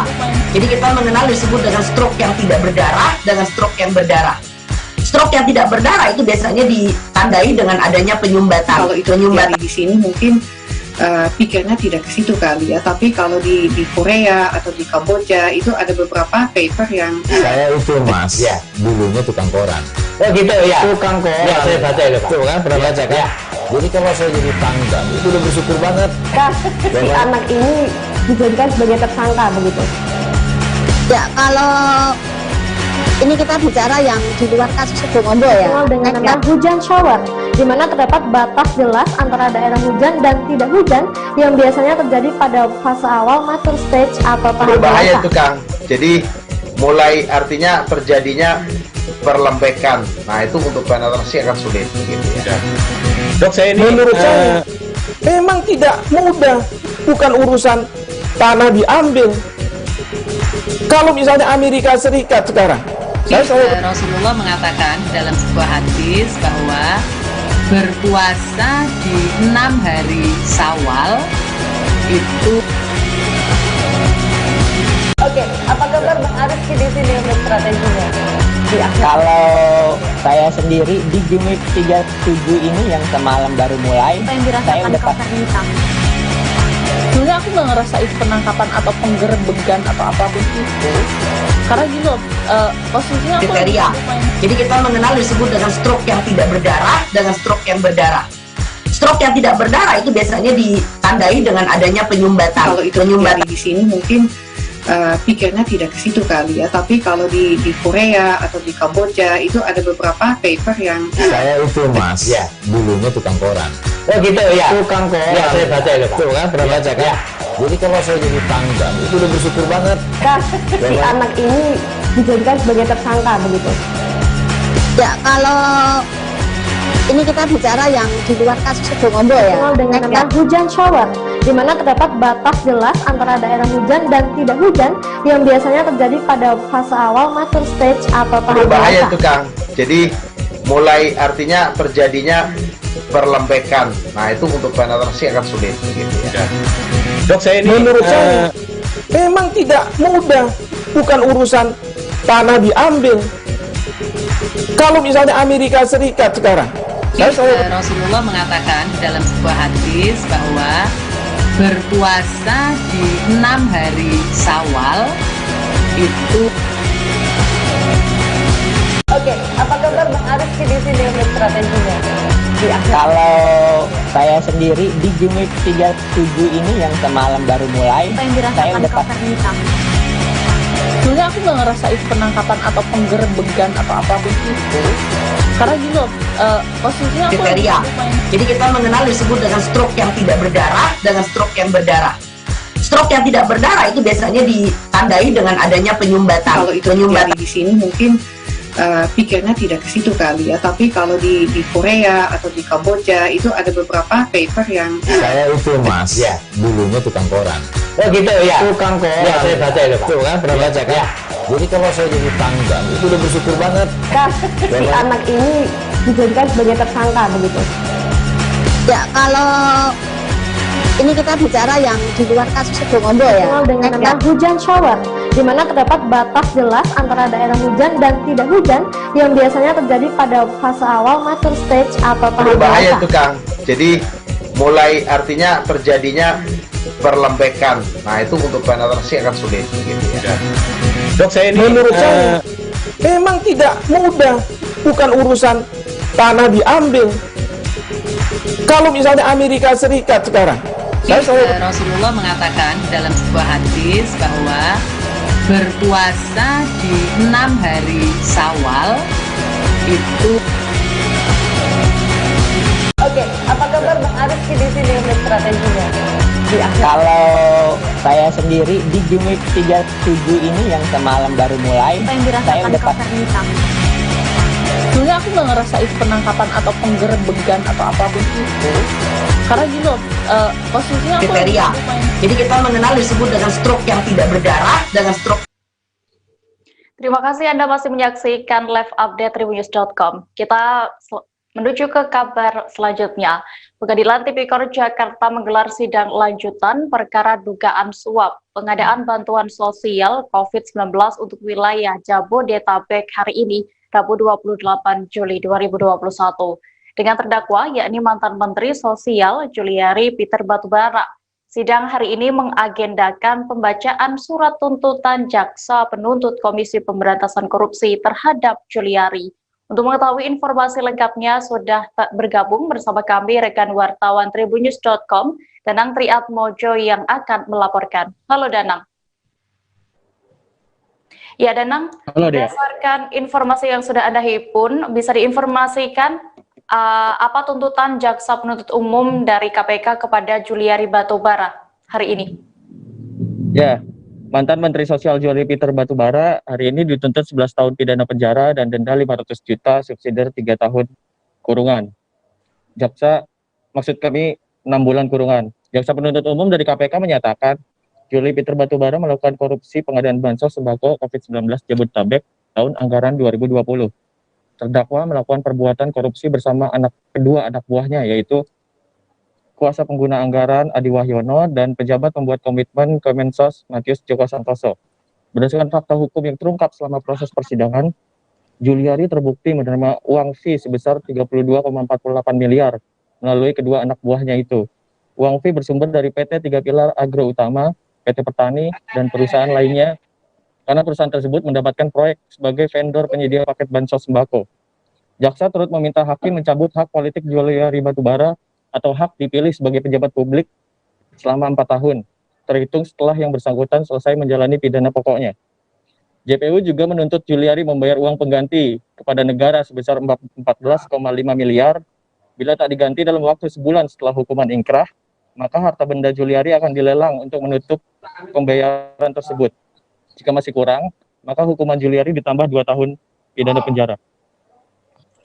Jadi kita mengenal disebut dengan stroke yang tidak berdarah dengan stroke yang berdarah. Stroke yang tidak berdarah itu biasanya ditandai dengan adanya penyumbatan. Kalau itu penyumbatan di sini mungkin pikirnya tidak ke situ kali ya. Tapi kalau di Korea atau di Kamboja itu ada beberapa paper yang saya itu Mas, ya dulunya tukang koran. Oh gitu ya. Tukang koran. Ya saya baca itu Pak. Tuh kan pernah baca kan? Ya. Jadi kalau saya jadi pangdam itu udah bersyukur banget. Si anak ini dijadikan sebagai tersangka begitu. Ya kalau ini kita bicara yang di luar kasus Situbondo ya. Dengan nama hujan shower, di mana terdapat batas jelas antara daerah hujan dan tidak hujan yang biasanya terjadi pada fase awal mature stage atau tahap berbahaya dewasa. itu Kang. Jadi mulai artinya terjadinya perlembekan. Nah itu untuk penetrasi akan sulit gitu ya. Dok saya ini menurut saya memang tidak mudah, bukan urusan tanah diambil. Kalau misalnya Amerika Serikat sekarang, Rasulullah mengatakan dalam sebuah hadis bahwa berpuasa di 6 hari Syawal itu. Oke, apa kabar Bang Aris di sini untuk strateginya? Kalau saya sendiri di Jumit 37 ini yang semalam baru mulai, Apa yang saya dirasakan udah Kak Nita? Sebenarnya aku nggak ngerasain penangkapan atau penggerebekan atau apapun itu, karena gini loh, posisinya aku Kriteria. Jadi kita mengenal disebut dengan stroke yang tidak berdarah dengan stroke yang berdarah. Stroke yang tidak berdarah itu biasanya ditandai dengan adanya penyumbatan. Kalau itu penyumbatan di sini mungkin pikirnya tidak ke situ kali ya. Tapi kalau di Korea atau di Kamboja itu ada beberapa paper yang saya itu Mas, ya dulunya tukang koran. Oh gitu ya. Tukang koran. Ya saya baca itu Pak. Tuh kan pernah baca kan? Ya. Jadi kalau saya jadi pangdam itu udah bersyukur banget. Si anak ini dijadikan sebagai tersangka begitu. Ya kalau ini kita bicara yang di luar kasus Situbondo ya. Dengan nama hujan shower, di mana terdapat batas jelas antara daerah hujan dan tidak hujan yang biasanya terjadi pada fase awal mature stage atau tahap Berbahaya dewasa. itu Kang. Jadi mulai artinya terjadinya perlembekan. Nah itu untuk penetrasi akan sulit gitu ya. Dok saya ini menurut saya memang tidak mudah, bukan urusan tanah diambil. Kalau misalnya Amerika Serikat sekarang, Rasulullah mengatakan dalam sebuah hadis bahwa berpuasa di 6 hari Syawal itu. Oke, apa kabar Bang Aris di sini untuk strateginya? Kalau saya sendiri di Jumit 37 ini yang semalam baru mulai, Apa yang saya dirasakan udah Kak Nita? Sebenarnya aku nggak ngerasain penangkapan atau penggerebekan atau apapun itu, karena gini loh, posisinya aku Kriteria. Jadi kita mengenal disebut dengan stroke yang tidak berdarah dengan stroke yang berdarah. Stroke yang tidak berdarah itu biasanya ditandai dengan adanya penyumbatan. kalau itu penyumbatan di sini mungkin pikirnya tidak ke situ kali ya. Tapi kalau di Korea atau di Kamboja itu ada beberapa paper yang saya itu Mas, ya dulunya tukang koran. Oh gitu ya. Tukang koran. Ya saya baca itu Pak. Tuh kan pernah baca kan? Ya. Jadi kalau saya jadi pangdam itu udah bersyukur banget. Si anak ini dijadikan sebagai tersangka begitu. Ya kalau ini kita bicara yang di luar kasus Situbondo ya. Dengan nama hujan shower, di mana terdapat batas jelas antara daerah hujan dan tidak hujan yang biasanya terjadi pada fase awal mature stage atau tahap Berbahaya dewasa. itu Kang. Jadi mulai artinya terjadinya perlembekan. Nah itu untuk penetrasi akan sulit gitu ya. Dok saya ini menurut saya memang tidak mudah, bukan urusan tanah diambil. Kalau misalnya Amerika Serikat sekarang, Rasulullah mengatakan dalam sebuah hadis bahwa berpuasa di 6 hari Syawal itu. Oke, apa kabar Bang Aris di sini untuk strateginya? Kalau saya sendiri di Jumit 37 ini yang semalam baru mulai, Apa yang saya dirasakan udah Kak Nita? Sebenarnya aku nggak ngerasain penangkapan atau penggerebekan atau apapun itu, karena gini loh, posisinya aku Kriteria. Jadi kita mengenal disebut dengan stroke yang tidak berdarah dengan stroke. Terima kasih Anda masih menyaksikan live update tribunnews.com. Kita menuju ke kabar selanjutnya. Pengadilan Tipikor Jakarta menggelar sidang lanjutan perkara dugaan suap pengadaan bantuan sosial COVID-19 untuk wilayah Jabodetabek hari ini, Rabu 28 Juli 2021. dengan terdakwa yakni mantan Menteri Sosial Juliari Peter Batubara. Sidang hari ini mengagendakan pembacaan surat tuntutan jaksa penuntut Komisi Pemberantasan Korupsi terhadap Juliari. Untuk mengetahui informasi lengkapnya sudah bergabung bersama kami rekan wartawan tribunnews.com, Danang Triatmojo yang akan melaporkan. Halo Danang. Ya Danang, berdasarkan informasi yang sudah Anda himpun, bisa diinformasikan apa tuntutan jaksa penuntut umum dari KPK kepada Juliari Batubara hari ini? Ya, mantan Menteri Sosial Juliari Peter Batubara hari ini dituntut 11 tahun pidana penjara dan denda 500 juta subsidi 3 tahun kurungan. Maksud kami 6 bulan kurungan. Jaksa penuntut umum dari KPK menyatakan Juliari Peter Batubara melakukan korupsi pengadaan bansos sembako COVID-19 Jabodetabek tahun anggaran 2020. Terdakwa melakukan perbuatan korupsi bersama kedua anak buahnya, yaitu kuasa pengguna anggaran Adi Wahyono dan pejabat pembuat komitmen Kemensos Matius Joko Santoso. Berdasarkan fakta hukum yang terungkap selama proses persidangan, Juliari terbukti menerima uang fee sebesar 32,48 miliar melalui kedua anak buahnya itu. Uang fee bersumber dari PT Tiga Pilar Agro Utama, PT Petani, dan perusahaan lainnya, karena perusahaan tersebut mendapatkan proyek sebagai vendor penyedia paket bansos sembako. Jaksa turut meminta hakim mencabut hak politik Juliari Batubara atau hak dipilih sebagai pejabat publik selama 4 tahun, terhitung setelah yang bersangkutan selesai menjalani pidana pokoknya. JPU juga menuntut Juliari membayar uang pengganti kepada negara sebesar 14,5 miliar. Bila tak diganti dalam waktu sebulan setelah hukuman ingkrah, maka harta benda Juliari akan dilelang untuk menutup pembayaran tersebut. Jika masih kurang, maka hukuman Juliari ditambah 2 tahun pidana penjara.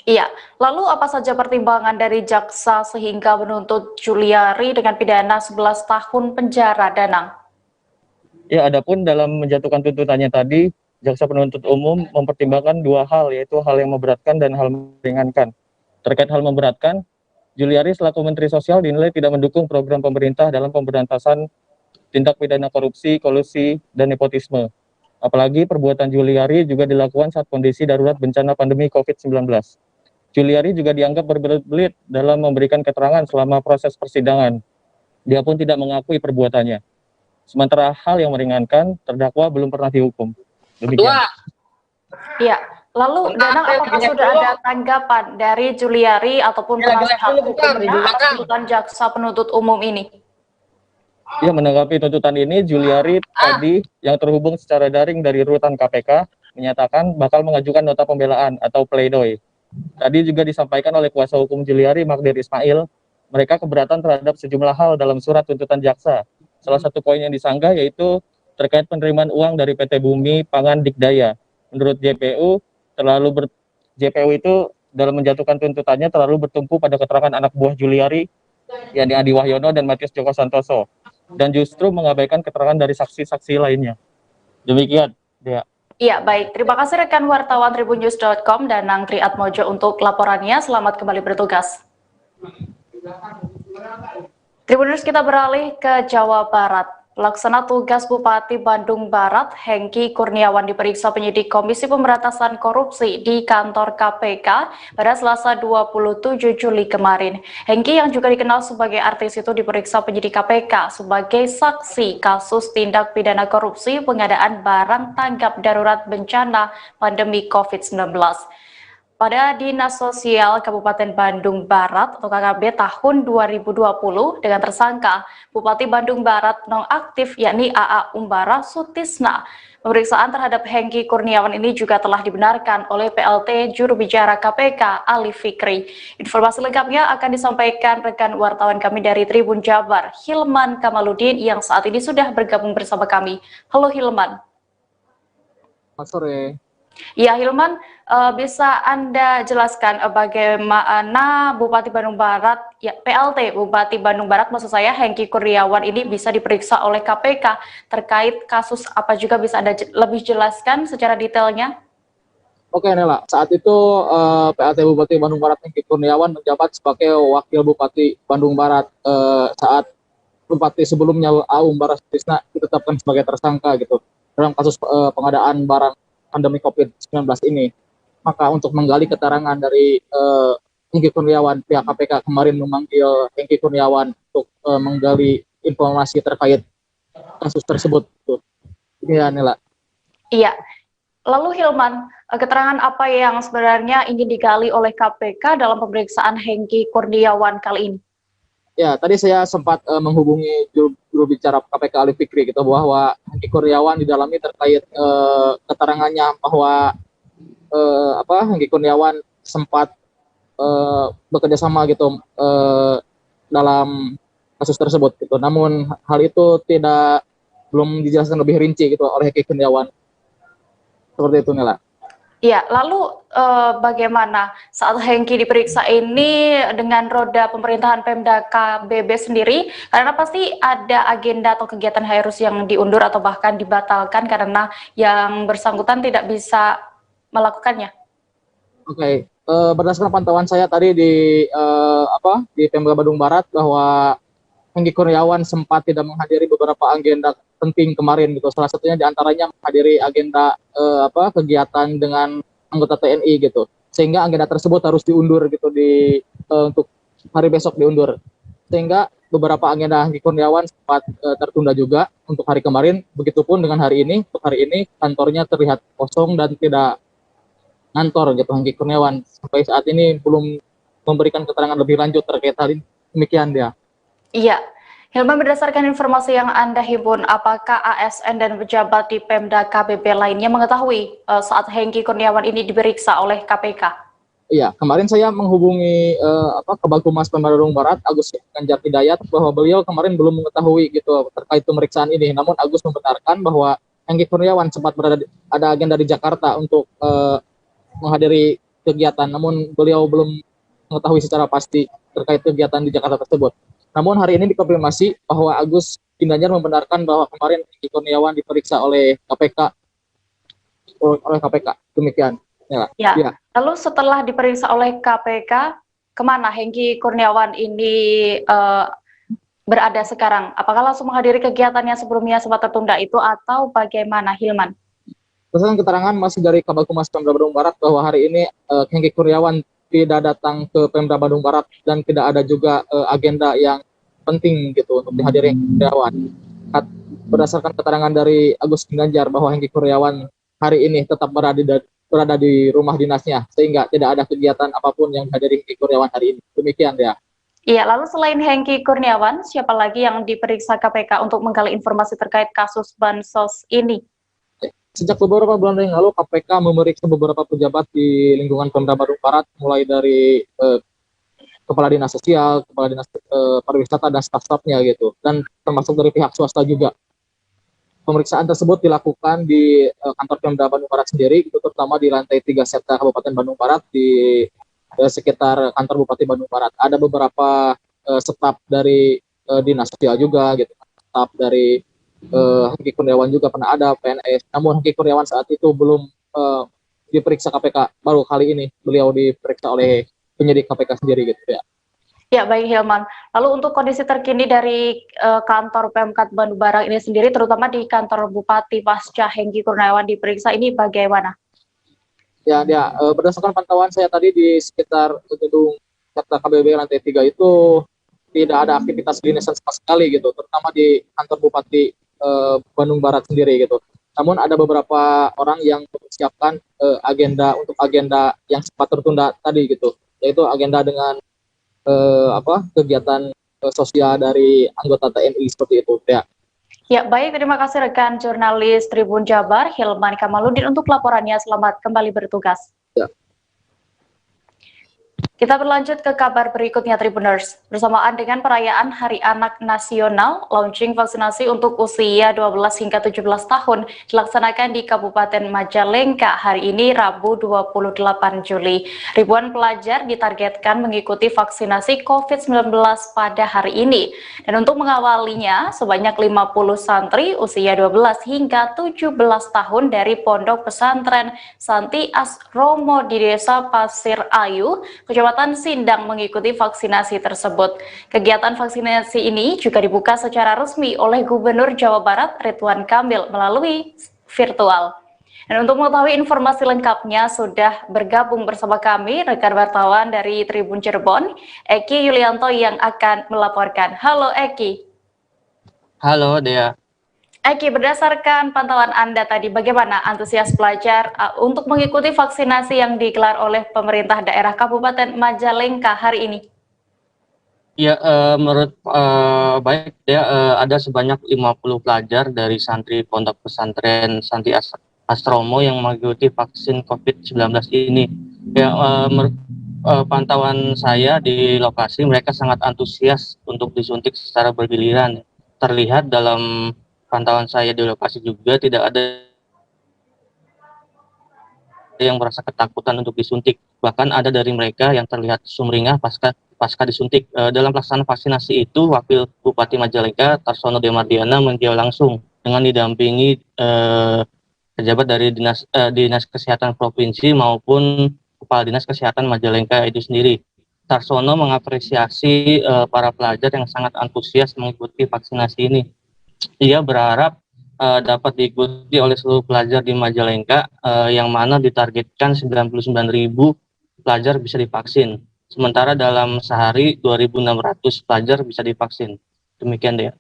Iya, lalu apa saja pertimbangan dari jaksa sehingga menuntut Juliari dengan pidana 11 tahun penjara, Danang? Ya, adapun dalam menjatuhkan tuntutannya tadi, jaksa penuntut umum mempertimbangkan 2 hal, yaitu hal yang memberatkan dan hal meringankan. Terkait hal memberatkan, Juliari selaku Menteri Sosial dinilai tidak mendukung program pemerintah dalam pemberantasan tindak pidana korupsi, kolusi, dan nepotisme. Apalagi perbuatan Juliari juga dilakukan saat kondisi darurat bencana pandemi COVID-19. Juliari juga dianggap berbelit-belit dalam memberikan keterangan selama proses persidangan. Dia pun tidak mengakui perbuatannya. Sementara hal yang meringankan, terdakwa belum pernah dihukum. Demikian. Iya, lalu Danang apakah sudah ada tanggapan dari Juliari ataupun penasihat hukumnya atas tuntutan jaksa penuntut umum ini? Ya, menanggapi tuntutan ini, Juliari tadi yang terhubung secara daring dari rutan KPK menyatakan bakal mengajukan nota pembelaan atau pledoi. Tadi juga disampaikan oleh kuasa hukum Juliari, Magdir Ismail, mereka keberatan terhadap sejumlah hal dalam surat tuntutan jaksa. Salah satu poin yang disanggah yaitu terkait penerimaan uang dari PT Bumi Pangan Dikdaya. Menurut JPU, JPU itu dalam menjatuhkan tuntutannya terlalu bertumpu pada keterangan anak buah Juliari, yakni Adi Wahyono dan Matius Joko Santoso, dan justru mengabaikan keterangan dari saksi-saksi lainnya. Demikian, Dea. Iya, baik. Terima kasih rekan wartawan tribunnews.com dan Danang Triatmojo untuk laporannya. Selamat kembali bertugas. Tribunnews, kita beralih ke Jawa Barat. Pelaksana tugas Bupati Bandung Barat, Hengki Kurniawan, diperiksa penyidik Komisi Pemberantasan Korupsi di kantor KPK pada Selasa 27 Juli kemarin. Hengki yang juga dikenal sebagai artis itu diperiksa penyidik KPK sebagai saksi kasus tindak pidana korupsi pengadaan barang tanggap darurat bencana pandemi COVID-19. Pada Dinas Sosial Kabupaten Bandung Barat atau KKB tahun 2020 dengan tersangka Bupati Bandung Barat nonaktif yakni AA Umbara Sutisna. Pemeriksaan terhadap Hengki Kurniawan ini juga telah dibenarkan oleh PLT Juru Bicara KPK Ali Fikri. Informasi lengkapnya akan disampaikan rekan wartawan kami dari Tribun Jabar, Hilman Kamaludin, yang saat ini sudah bergabung bersama kami. Halo Hilman. Selamat sore. Ya Hilman, bisa Anda jelaskan bagaimana Bupati Bandung Barat, ya PLT Bupati Bandung Barat maksud saya, Hengki Kurniawan ini bisa diperiksa oleh KPK terkait kasus apa, juga bisa Anda lebih jelaskan secara detailnya? Oke Nela, saat itu PLT Bupati Bandung Barat Hengki Kurniawan menjabat sebagai Wakil Bupati Bandung Barat saat Bupati sebelumnya Umbara Sutisna ditetapkan sebagai tersangka gitu dalam kasus pengadaan barang pandemi COVID-19 ini. Maka untuk menggali keterangan dari Hengki Kurniawan. Pihak KPK kemarin memanggil Hengki Kurniawan untuk menggali informasi terkait kasus tersebut. Ini ya, Nela. Iya. Lalu Hilman, keterangan apa yang sebenarnya ingin digali oleh KPK dalam pemeriksaan Hengki Kurniawan kali ini? Ya, tadi saya sempat menghubungi juru bicara KPK Ali Fikri gitu, bahwa Hengki Kurniawan didalami terkait keterangannya bahwa Hengki Kurniawan sempat bekerja sama gitu dalam kasus tersebut gitu. Namun hal itu belum dijelaskan lebih rinci gitu oleh Hengki Kurniawan. Seperti itu, Nela. Iya, lalu bagaimana saat Hengki diperiksa ini dengan roda pemerintahan Pemda KBB sendiri? Karena pasti ada agenda atau kegiatan harus yang diundur atau bahkan dibatalkan karena yang bersangkutan tidak bisa melakukannya. Oke, berdasarkan pantauan saya tadi di Pemda Bandung Barat, bahwa Hengki Kurniawan sempat tidak menghadiri beberapa agenda penting kemarin gitu. Salah satunya diantaranya menghadiri agenda kegiatan dengan anggota TNI gitu. Sehingga agenda tersebut harus diundur gitu untuk hari besok diundur. Sehingga beberapa agenda Hengki Kurniawan sempat tertunda juga untuk hari kemarin. Begitupun dengan hari ini. Untuk hari ini kantornya terlihat kosong dan tidak ngantor gitu Hengki Kurniawan. Sampai saat ini belum memberikan keterangan lebih lanjut terkait hal ini. Demikian dia. Iya, Hilman, berdasarkan informasi yang Anda himpun, apakah ASN dan pejabat di Pemda KBB lainnya mengetahui saat Hengki Kurniawan ini diperiksa oleh KPK? Iya, kemarin saya menghubungi Kabag Humas Pemda Bandung Barat, Agus Ganjar Hidayat, bahwa beliau kemarin belum mengetahui gitu terkait pemeriksaan ini. Namun Agus membenarkan bahwa Hengki Kurniawan sempat ada agenda di Jakarta untuk menghadiri kegiatan, namun beliau belum mengetahui secara pasti terkait kegiatan di Jakarta tersebut. Namun hari ini dikonfirmasi bahwa Agus Ganjar membenarkan bahwa kemarin Hengki Kurniawan diperiksa oleh KPK. Demikian. Ya. Lalu setelah diperiksa oleh KPK, kemana Hengki Kurniawan ini berada sekarang? Apakah langsung menghadiri kegiatan yang sebelumnya sempat tertunda itu atau bagaimana, Hilman? Berdasarkan keterangan masih dari Kabag Humas Pemda Bandung Barat bahwa hari ini Hengki Kurniawan tidak datang ke Pemda Bandung Barat dan tidak ada juga agenda yang penting gitu untuk dihadiri Hengki Kurniawan. Berdasarkan keterangan dari Agus Ganjar bahwa Hengki Kurniawan hari ini tetap berada di rumah dinasnya, sehingga tidak ada kegiatan apapun yang dihadiri Hengki Kurniawan hari ini. Demikian dia. Iya, lalu selain Hengki Kurniawan, siapa lagi yang diperiksa KPK untuk menggali informasi terkait kasus bansos ini? Sejak beberapa bulan yang lalu, KPK memeriksa beberapa pejabat di lingkungan Pemda Bandung Barat, mulai dari Kepala Dinas Sosial, Kepala Dinas Pariwisata, dan staf-stafnya gitu, dan termasuk dari pihak swasta juga. Pemeriksaan tersebut dilakukan di kantor Pemda Bandung Barat sendiri, itu terutama di lantai 3 Sekta Kabupaten Bandung Barat, di sekitar kantor Bupati Bandung Barat. Ada beberapa staf dari Dinas Sosial juga, gitu, staf dari Hengki Kurniawan juga pernah ada PNS. Namun Hengki Kurniawan saat itu belum diperiksa KPK. Baru kali ini beliau diperiksa oleh penyidik KPK sendiri gitu ya. Ya, baik Hilman. Lalu untuk kondisi terkini dari kantor Pemkab Bandung Barat ini sendiri, terutama di kantor Bupati pasca Hengki Kurniawan diperiksa ini bagaimana? Ya, berdasarkan pantauan saya tadi di sekitar gedung Sekta KBB lantai 3 itu tidak ada aktivitas kedinasan sama sekali gitu, terutama di kantor Bupati Bandung Barat sendiri gitu. Namun ada beberapa orang yang mempersiapkan agenda yang sempat tertunda tadi gitu, yaitu agenda dengan kegiatan sosial dari anggota TNI seperti itu ya. Ya, baik, terima kasih rekan jurnalis Tribun Jabar Hilman Kamaludin untuk laporannya. Selamat kembali bertugas. Ya. Kita berlanjut ke kabar berikutnya, Tribuners. Bersamaan dengan perayaan Hari Anak Nasional, launching vaksinasi untuk usia 12 hingga 17 tahun dilaksanakan di Kabupaten Majalengka hari ini, Rabu 28 Juli. Ribuan pelajar ditargetkan mengikuti vaksinasi COVID-19 pada hari ini. Dan untuk mengawalinya, sebanyak 50 santri usia 12 hingga 17 tahun dari Pondok Pesantren Santi Asromo di Desa Pasir Ayu, Kecamatan Sindang mengikuti vaksinasi tersebut. Kegiatan vaksinasi ini juga dibuka secara resmi oleh Gubernur Jawa Barat Ridwan Kamil melalui virtual. Dan untuk mengetahui informasi lengkapnya sudah bergabung bersama kami rekan wartawan dari Tribun Cirebon, Eki Yulianto yang akan melaporkan. Halo Eki. Halo Dea. Eki, berdasarkan pantauan Anda tadi, bagaimana antusias pelajar untuk mengikuti vaksinasi yang digelar oleh pemerintah daerah Kabupaten Majalengka hari ini? Ya, menurut baik Dea, ada sebanyak 50 pelajar dari santri Pondok Pesantren Santi Astromo yang mengikuti vaksin COVID-19 ini. Ya, pantauan saya di lokasi, mereka sangat antusias untuk disuntik secara bergiliran. Terlihat dalam pantauan saya di lokasi juga tidak ada yang merasa ketakutan untuk disuntik. Bahkan ada dari mereka yang terlihat sumringah pasca disuntik. Dalam pelaksanaan vaksinasi itu, Wakil Bupati Majalengka Tarsono Demardiana meninjau langsung dengan didampingi pejabat dari Dinas Kesehatan Provinsi maupun Kepala Dinas Kesehatan Majalengka itu sendiri. Tarsono mengapresiasi para pelajar yang sangat antusias mengikuti vaksinasi ini. Ia berharap dapat diikuti oleh seluruh pelajar di Majalengka, yang mana ditargetkan 99.000 pelajar bisa divaksin. Sementara dalam sehari 2.600 pelajar bisa divaksin. Demikian deh.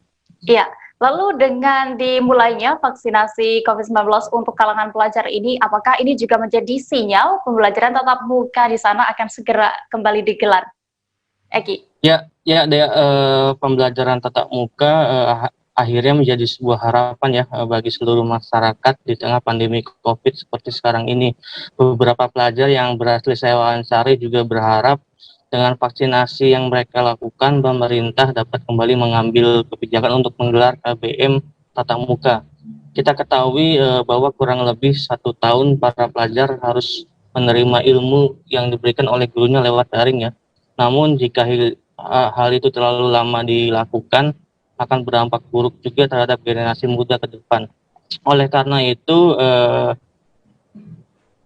Iya, lalu dengan dimulainya vaksinasi COVID-19 untuk kalangan pelajar ini, apakah ini juga menjadi sinyal pembelajaran tatap muka di sana akan segera kembali digelar? Eki. Ya deh, pembelajaran tatap muka akhirnya menjadi sebuah harapan ya bagi seluruh masyarakat di tengah pandemi COVID seperti sekarang ini. Beberapa pelajar yang berhasil saya wawancari juga berharap dengan vaksinasi yang mereka lakukan, pemerintah dapat kembali mengambil kebijakan untuk menggelar KBM tatap muka. Kita ketahui bahwa kurang lebih 1 tahun para pelajar harus menerima ilmu yang diberikan oleh gurunya lewat daring ya. Namun jika hal itu terlalu lama dilakukan, akan berdampak buruk juga terhadap generasi muda ke depan. Oleh karena itu,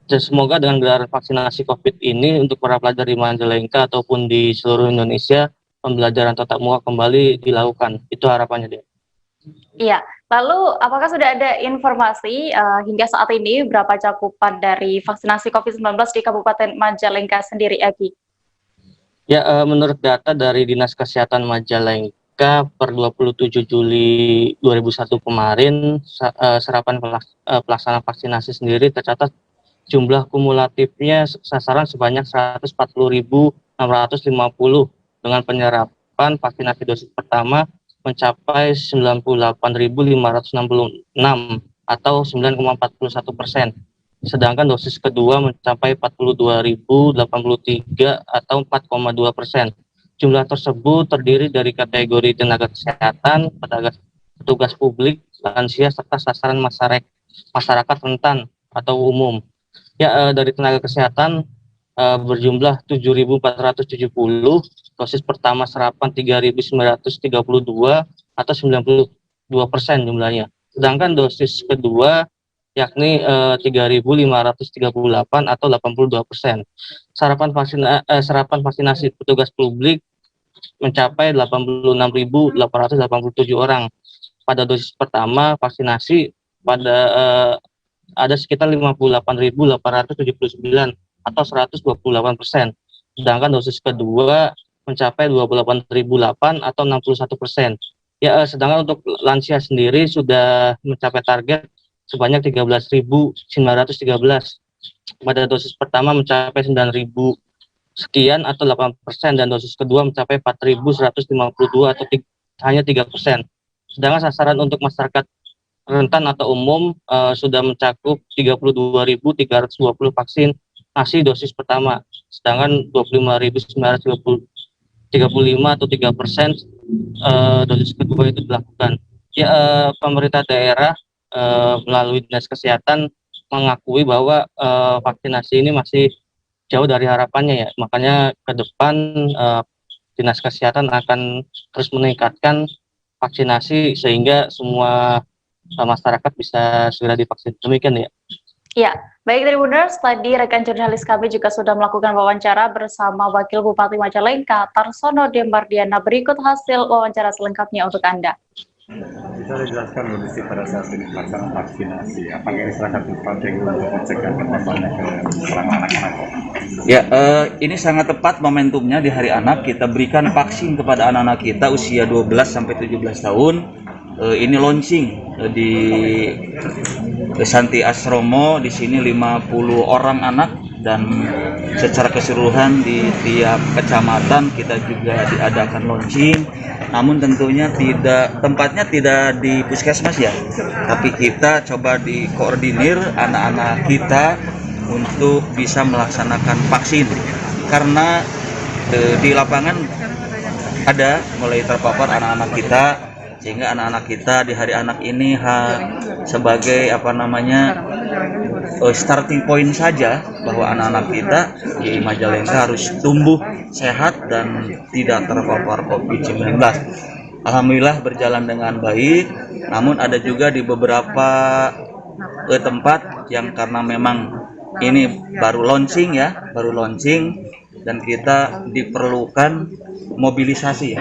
semoga dengan gelaran vaksinasi COVID ini untuk para pelajar di Majalengka ataupun di seluruh Indonesia, pembelajaran tatap muka kembali dilakukan. Itu harapannya dia. Iya, lalu apakah sudah ada informasi hingga saat ini berapa cakupan dari vaksinasi COVID-19 di Kabupaten Majalengka sendiri, Eki? Ya, menurut data dari Dinas Kesehatan Majalengka, per 27 Juli 2001 kemarin, serapan pelaksanaan vaksinasi sendiri tercatat jumlah kumulatifnya sasaran sebanyak 140.650 dengan penyerapan vaksinasi dosis pertama mencapai 98.566 atau 9,41%. Sedangkan dosis kedua mencapai 42.083 atau 4,2%. Jumlah tersebut terdiri dari kategori tenaga kesehatan, petugas publik, lansia, serta sasaran masyarakat rentan atau umum. Ya, dari tenaga kesehatan berjumlah 7.470, dosis pertama serapan 3.932 atau 92% jumlahnya. Sedangkan dosis kedua yakni 3.538 atau 82%. Serapan vaksinasi petugas publik mencapai 86.887 orang. Pada dosis pertama vaksinasi ada sekitar 58.879 atau 128%. Sedangkan dosis kedua mencapai 28.008 atau 61%. Ya, sedangkan untuk lansia sendiri sudah mencapai target sebanyak 13.913. Pada dosis pertama mencapai 9.000 sekian atau 8%, dan dosis kedua mencapai 4.152 atau hanya 3%. Sedangkan sasaran untuk masyarakat rentan atau umum sudah mencakup 32.320 vaksinasi dosis pertama, sedangkan 25.935 atau 3% dosis kedua itu dilakukan. Ya, pemerintah daerah melalui Dinas Kesehatan mengakui bahwa vaksinasi ini masih jauh dari harapannya ya. Makanya ke depan Dinas Kesehatan akan terus meningkatkan vaksinasi sehingga semua masyarakat bisa segera divaksin. Demikian ya. Ya, baik Tribuners, tadi rekan jurnalis kami juga sudah melakukan wawancara bersama Wakil Bupati Majalengka Tarsono Demardiana. Berikut hasil wawancara selengkapnya untuk Anda. Bisa dijelaskan kondisi pada saat ini pelaksanaan vaksinasi. Apakah ini salah satu strategi untuk mencegah bertambahnya ke kalangan anak-anak? Ya, ini sangat tepat momentumnya di Hari Anak. Kita berikan vaksin kepada anak-anak kita usia 12 sampai 17 tahun. Ini launching di Santi Asromo. Di sini 50 orang anak, dan secara keseluruhan di tiap kecamatan kita juga diadakan launching. Namun tentunya tempatnya tidak di puskesmas ya, tapi kita coba dikoordinir anak-anak kita untuk bisa melaksanakan vaksin, karena di lapangan ada mulai terpapar anak-anak kita, sehingga anak-anak kita di Hari Anak ini sebagai starting point saja, bahwa anak-anak kita di Majalengka harus tumbuh sehat dan tidak terpapar COVID-19. Alhamdulillah berjalan dengan baik, namun ada juga di beberapa tempat yang karena memang ini baru launching, dan kita diperlukan mobilisasi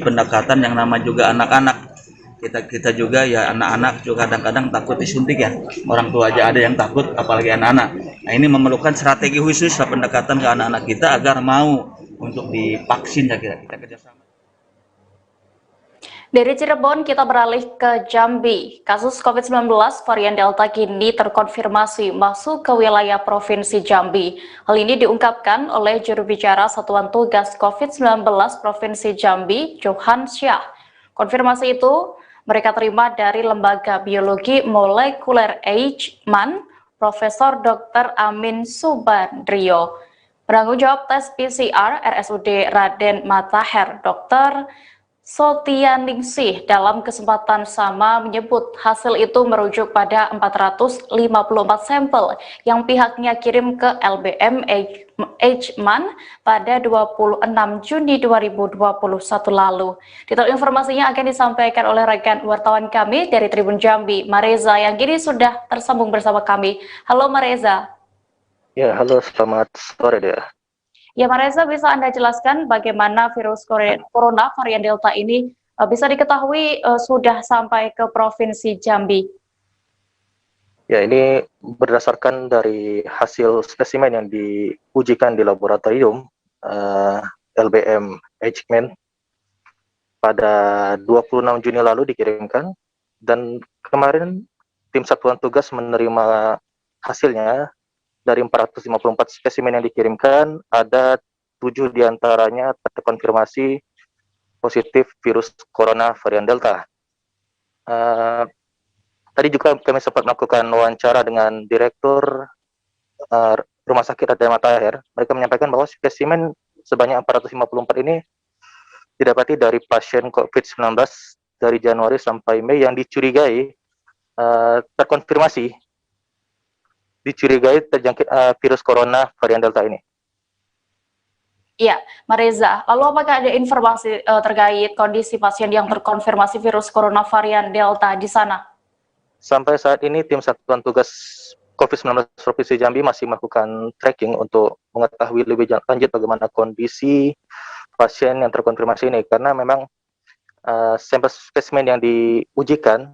pendekatan yang nama juga anak-anak. Kita juga ya, anak-anak juga kadang-kadang takut disuntik ya, orang tua aja ada yang takut, apalagi anak-anak. Nah, ini memerlukan strategi khusus pendekatan ke anak-anak kita agar mau untuk divaksin ya, kita kerjasama. Dari Cirebon kita beralih ke Jambi. Kasus COVID-19 varian Delta kini terkonfirmasi masuk ke wilayah Provinsi Jambi. Hal ini diungkapkan oleh juru bicara Satuan Tugas COVID-19 Provinsi Jambi, Johan Syah. Konfirmasi itu mereka terima dari Lembaga Biologi Molekuler Eichmann, Profesor Dr. Amin Subandrio. Penanggung jawab tes PCR RSUD Raden Matahir, Dr. Sotianingsih dalam kesempatan sama menyebut hasil itu merujuk pada 454 sampel yang pihaknya kirim ke LBM Eichmann pada 26 Juni 2021 lalu. Detail informasinya akan disampaikan oleh rekan wartawan kami dari Tribun Jambi, Mareza, yang kini sudah tersambung bersama kami. Halo Mareza. Ya, halo, selamat sore deh. Ya, Mareza, bisa Anda jelaskan bagaimana virus corona varian Delta ini bisa diketahui sudah sampai ke Provinsi Jambi? Ya, ini berdasarkan dari hasil spesimen yang diujikan di laboratorium LBM Eichmann pada 26 Juni lalu dikirimkan, dan kemarin tim Satuan Tugas menerima hasilnya. Dari 454 spesimen yang dikirimkan, ada 7 diantaranya terkonfirmasi positif virus corona varian Delta. Tadi juga kami sempat melakukan wawancara dengan Direktur Rumah Sakit Raden Matahir. Mereka menyampaikan bahwa spesimen sebanyak 454 ini didapati dari pasien COVID-19 dari Januari sampai Mei yang dicurigai terkonfirmasi terjangkit virus corona varian Delta ini. Iya, Mareza, lalu apakah ada informasi terkait kondisi pasien yang terkonfirmasi virus corona varian Delta di sana? Sampai saat ini tim Satuan Tugas COVID-19 Provinsi Jambi masih melakukan tracking untuk mengetahui lebih lanjut bagaimana kondisi pasien yang terkonfirmasi ini, karena memang sampel spesimen yang diujikan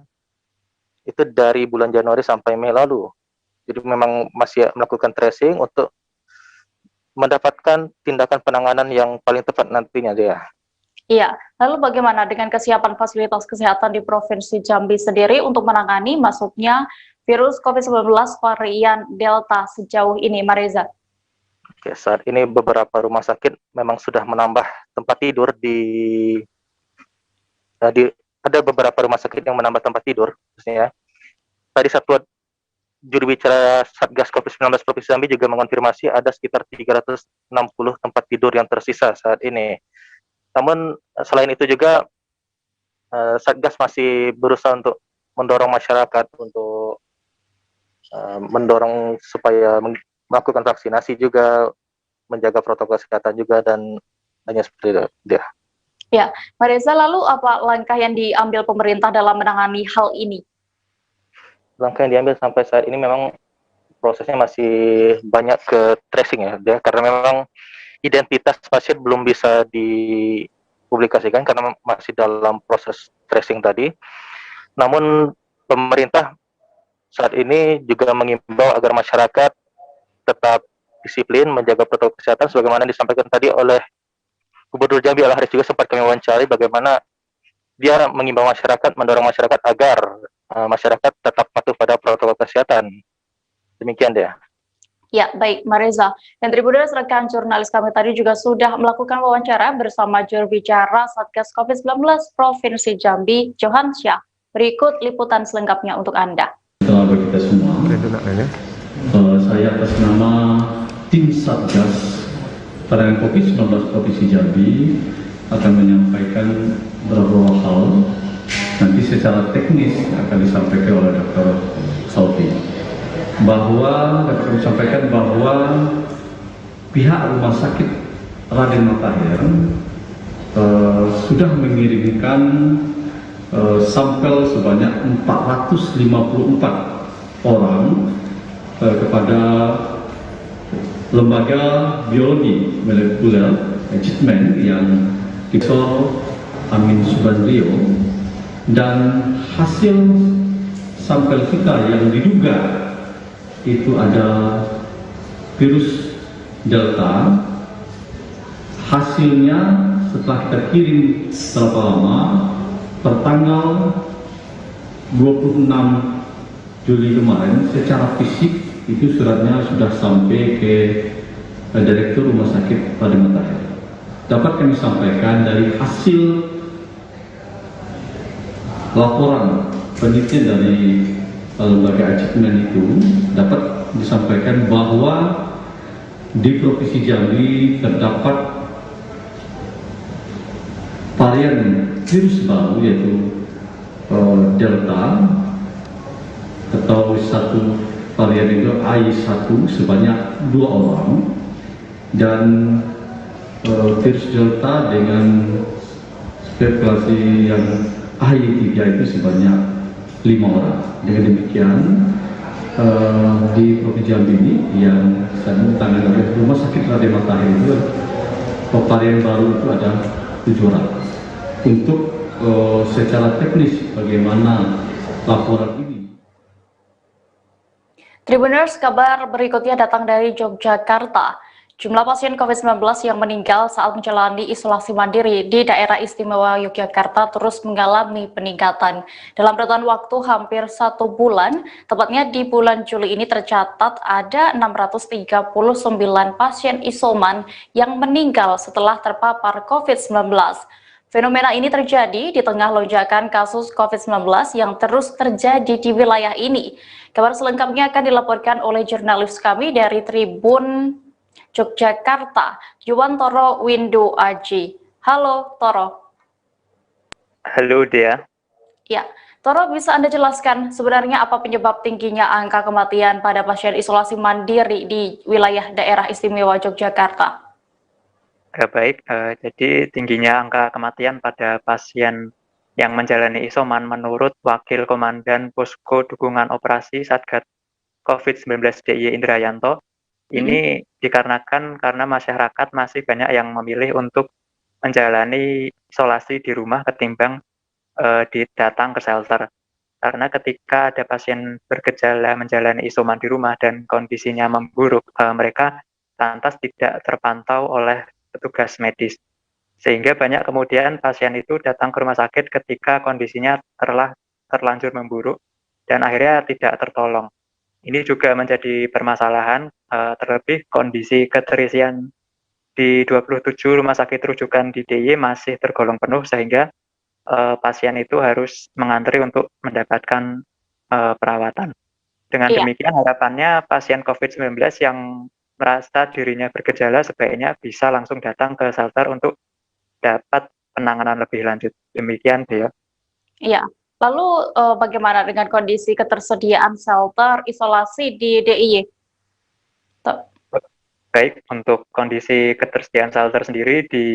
itu dari bulan Januari sampai Mei lalu. Jadi memang masih melakukan tracing untuk mendapatkan tindakan penanganan yang paling tepat nantinya dia. Iya, lalu bagaimana dengan kesiapan fasilitas kesehatan di Provinsi Jambi sendiri untuk menangani masuknya virus COVID-19 varian Delta sejauh ini, Mareza? Oke, saat ini beberapa rumah sakit memang sudah menambah tempat tidur ada beberapa rumah sakit yang menambah tempat tidur, khususnya. Tadi Satuan Juru bicara Satgas COVID-19 Provinsi Jambi juga mengonfirmasi ada sekitar 360 tempat tidur yang tersisa saat ini. Namun selain itu juga Satgas masih berusaha untuk mendorong masyarakat untuk mendorong supaya melakukan vaksinasi juga, menjaga protokol kesehatan juga, dan hanya seperti itu dia. Ya, Mareza, lalu apa langkah yang diambil pemerintah dalam menangani hal ini? Langkah yang diambil sampai saat ini memang prosesnya masih banyak ke tracing ya, karena memang identitas pasien belum bisa dipublikasikan karena masih dalam proses tracing tadi. Namun pemerintah saat ini juga mengimbau agar masyarakat tetap disiplin menjaga protokol kesehatan sebagaimana disampaikan tadi oleh Gubernur Jambi Al Haris. Juga sempat kami wawancari bagaimana dia mengimbau masyarakat, mendorong masyarakat agar masyarakat tetap patuh pada protokol kesehatan. Demikian deh. Ya, baik, Mareza. Dan Tribuners, rekan jurnalis kami tadi juga sudah melakukan wawancara bersama juru bicara Satgas COVID-19 Provinsi Jambi, Johan Syah. Berikut liputan selengkapnya untuk Anda. Selamat kita semua. Saya atas nama tim Satgas penanganan COVID-19 Provinsi Jambi akan menyampaikan beberapa hal. Nanti secara teknis akan disampaikan oleh Dr. Sauti. Bahwa dapat kami sampaikan bahwa pihak Rumah Sakit Raden Matahir sudah mengirimkan sampel sebanyak 454 orang kepada lembaga biologi molekuler Eijkman yang Dr. Amin Subandrio, dan hasil sampel kita yang diduga itu ada virus Delta, hasilnya setelah kita kirim berapa lama, pertanggal 26 Juli kemarin secara fisik itu suratnya sudah sampai ke Direktur Rumah Sakit Raden Matahir. Dapat kami sampaikan dari hasil laporan penelitian dari lembaga Eijkman itu dapat disampaikan bahwa di Provinsi Jambi terdapat varian virus baru yaitu Delta, atau satu varian itu AI1 sebanyak 2 orang, dan virus Delta dengan spekulasi yang AI3 itu sebanyak 5 orang. Dengan demikian di Provinsi Jambi ini yang sedang ditangani oleh Rumah Sakit Raden Matahir itu varian baru itu ada 7 orang. Untuk secara teknis bagaimana laporan ini? Tribuners, kabar berikutnya datang dari Yogyakarta. Jumlah pasien COVID-19 yang meninggal saat menjalani isolasi mandiri di daerah istimewa Yogyakarta terus mengalami peningkatan. Dalam rentan waktu hampir 1 bulan, tepatnya di bulan Juli ini tercatat ada 639 pasien isoman yang meninggal setelah terpapar COVID-19. Fenomena ini terjadi di tengah lonjakan kasus COVID-19 yang terus terjadi di wilayah ini. Kabar selengkapnya akan dilaporkan oleh jurnalis kami dari Tribun Yogyakarta, Yuwantoro Windu Aji. Halo, Toro. Halo, Dea. Ya, Toro, bisa Anda jelaskan sebenarnya apa penyebab tingginya angka kematian pada pasien isolasi mandiri di wilayah daerah istimewa Yogyakarta? Baik, jadi tingginya angka kematian pada pasien yang menjalani isoman menurut Wakil Komandan Posko Dukungan Operasi Satgas COVID-19 DIY Indrayanto, ini dikarenakan karena masyarakat masih banyak yang memilih untuk menjalani isolasi di rumah ketimbang datang ke shelter. Karena ketika ada pasien bergejala menjalani isoman di rumah dan kondisinya memburuk, mereka lantas tidak terpantau oleh petugas medis. Sehingga banyak kemudian pasien itu datang ke rumah sakit ketika kondisinya terlanjur memburuk dan akhirnya tidak tertolong. Ini juga menjadi permasalahan, terlebih kondisi keterisian di 27 rumah sakit rujukan di DIY masih tergolong penuh sehingga pasien itu harus mengantri untuk mendapatkan perawatan. Dengan demikian harapannya pasien COVID-19 yang merasa dirinya bergejala sebaiknya bisa langsung datang ke shelter untuk dapat penanganan lebih lanjut. Demikian, Dea. Iya. Lalu bagaimana dengan kondisi ketersediaan shelter isolasi di DIY? Baik, untuk kondisi ketersediaan shelter sendiri di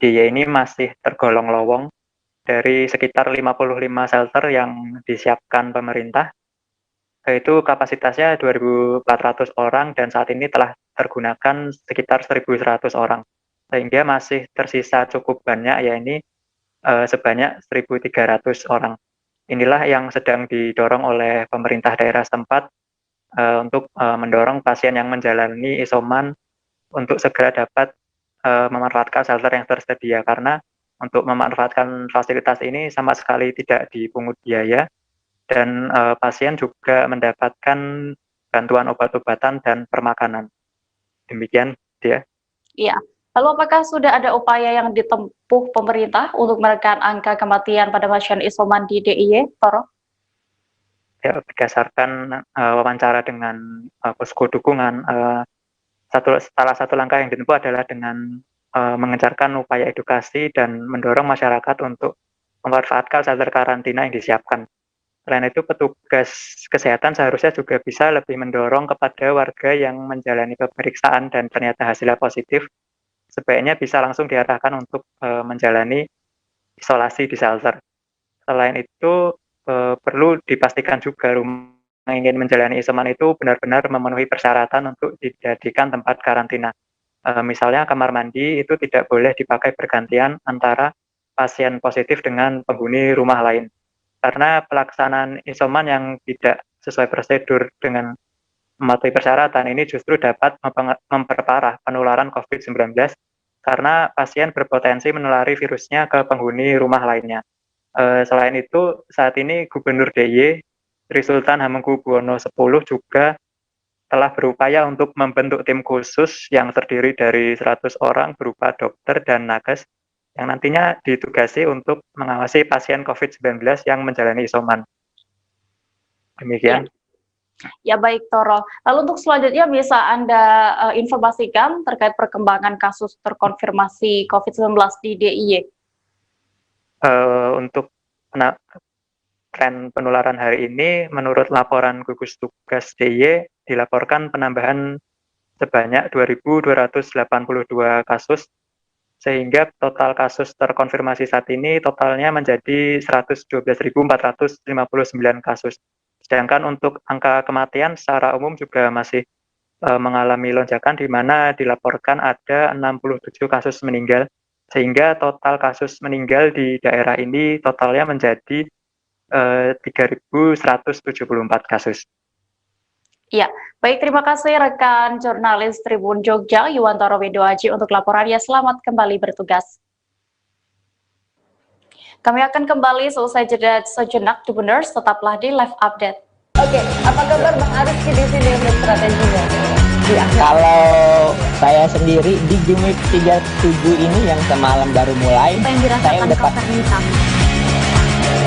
DIY ini masih tergolong lowong. Dari sekitar 55 shelter yang disiapkan pemerintah, itu kapasitasnya 2.400 orang dan saat ini telah tergunakan sekitar 1.100 orang. Sehingga masih tersisa cukup banyak, yakni sebanyak 1.300 orang. Inilah yang sedang didorong oleh pemerintah daerah setempat untuk mendorong pasien yang menjalani isoman untuk segera dapat memanfaatkan shelter yang tersedia, karena untuk memanfaatkan fasilitas ini sama sekali tidak dipungut biaya dan pasien juga mendapatkan bantuan obat-obatan dan permakanan. Demikian dia. Iya. Lalu apakah sudah ada upaya yang ditempuh pemerintah untuk menekan angka kematian pada pasien isoman di DIY, Toro? Ya, berdasarkan wawancara dengan posko dukungan, salah satu langkah yang ditempuh adalah dengan mengencarkan upaya edukasi dan mendorong masyarakat untuk memanfaatkan shelter karantina yang disiapkan. Selain itu, petugas kesehatan seharusnya juga bisa lebih mendorong kepada warga yang menjalani pemeriksaan dan ternyata hasilnya positif, sebaiknya bisa langsung diarahkan untuk menjalani isolasi di shelter. Selain itu, perlu dipastikan juga rumah yang ingin menjalani isoman itu benar-benar memenuhi persyaratan untuk dijadikan tempat karantina. Misalnya kamar mandi itu tidak boleh dipakai bergantian antara pasien positif dengan penghuni rumah lain. Karena pelaksanaan isoman yang tidak sesuai prosedur dengan mematuhi persyaratan ini justru dapat memperparah penularan COVID-19 karena pasien berpotensi menulari virusnya ke penghuni rumah lainnya. Selain itu, saat ini Gubernur DIY Sri Sultan Hamengkubuwono X juga telah berupaya untuk membentuk tim khusus yang terdiri dari 100 orang berupa dokter dan nakes yang nantinya ditugasi untuk mengawasi pasien COVID-19 yang menjalani isoman. Demikian. Ya baik, Toro. Lalu untuk selanjutnya bisa Anda informasikan terkait perkembangan kasus terkonfirmasi COVID-19 di DIY? Untuk tren penularan hari ini, menurut laporan gugus tugas DIY, dilaporkan penambahan sebanyak 2.282 kasus, sehingga total kasus terkonfirmasi saat ini totalnya menjadi 112.459 kasus. Sedangkan untuk angka kematian secara umum juga masih mengalami lonjakan, di mana dilaporkan ada 67 kasus meninggal, sehingga total kasus meninggal di daerah ini totalnya menjadi 3.174 kasus. Ya, baik, terima kasih rekan jurnalis Tribun Jogja, Yuwantoro Widoaji untuk laporannya. Selamat kembali bertugas. Kami akan kembali selesai jeda sejenak, Tribuners, tetaplah di live update. Oke, apa kabar Bang Arif di sini untuk strateginya? Kalau saya sendiri di Game 37 ini yang semalam baru mulai, saya udah pasti.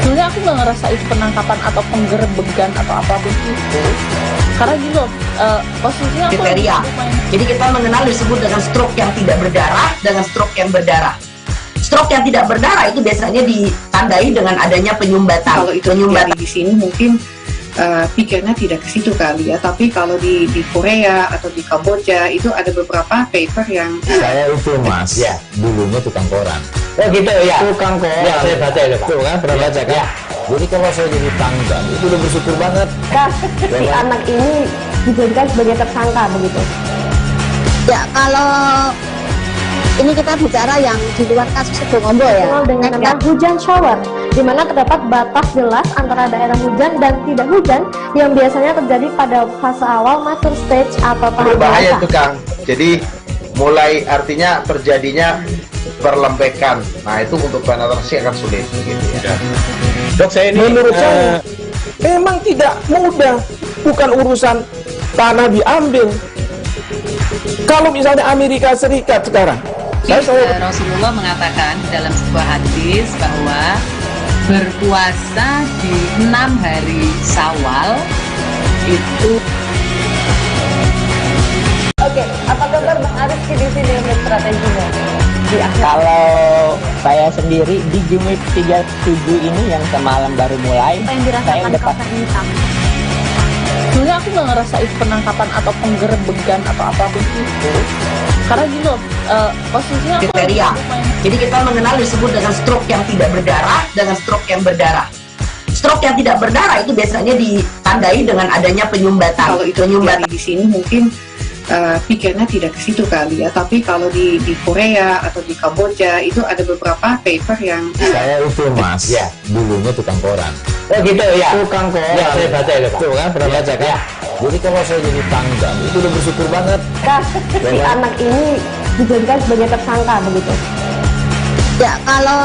Sebenarnya aku nggak ngerasa itu penangkapan atau penggerbegan atau apapun itu, karena gitu posisinya aku kriteria. Jadi kita mengenal disebut dengan stroke yang tidak berdarah dengan stroke yang berdarah. Stroke yang tidak berdarah itu biasanya ditandai dengan adanya penyumbatan. Kalau itu penyumbatan di sini mungkin pikirnya tidak ke situ kali ya, tapi kalau di Korea atau di Kamboja itu ada beberapa paper yang saya itu mas, ya dulunya tukang koran. Oh gitu ya, Tukang koran. Ya, saya baca itu Pak. Tuh kan, pernah baca kan? Ya. Jadi kalau saya jadi tanggal itu udah bersyukur banget. Si anak ini dijadikan sebagai tersangka begitu. Ya, kalau ini kita bicara yang di luar kasus Situbondo ya, dengan nama hujan shower, di mana terdapat batas jelas antara daerah hujan dan tidak hujan yang biasanya terjadi pada fase awal mature stage atau tahap berbahaya itu Kang. Jadi mulai artinya terjadinya perlembekan. Nah itu untuk penetrasi akan sulit gitu ya. Dok, saya ini menurut saya memang tidak mudah, bukan urusan tanah diambil. Kalau misalnya Amerika Serikat sekarang, Rasulullah mengatakan dalam sebuah hadis bahwa berpuasa di 6 hari Syawal itu. Oke, apa kabar Bang Arif di sini untuk strateginya? Kalau saya sendiri di Game 37 ini yang semalam baru mulai, saya udah pasti. Sebenarnya aku nggak ngerasa itu penangkapan atau penggerbegan atau apapun itu, karena gitu posisinya kriteria. Jadi kita mengenal disebut dengan stroke yang tidak berdarah dengan stroke yang berdarah. Stroke yang tidak berdarah itu biasanya ditandai dengan adanya penyumbatan. Kalau itu penyumbatan di sini mungkin pikirnya tidak ke situ kali ya. Tapi kalau di Korea atau di Kamboja itu ada beberapa paper yang Saya itu Mas, ya dulunya tukang koran. Oh gitu ya. Tukang koran. Ya, saya baca itu, Pak. Tuh kan, pernah baca kan? Jadi kalau saya jadi tanggal itu udah bersyukur banget. Si anak ini dijadikan sebagai tersangka begitu. Ya, kalau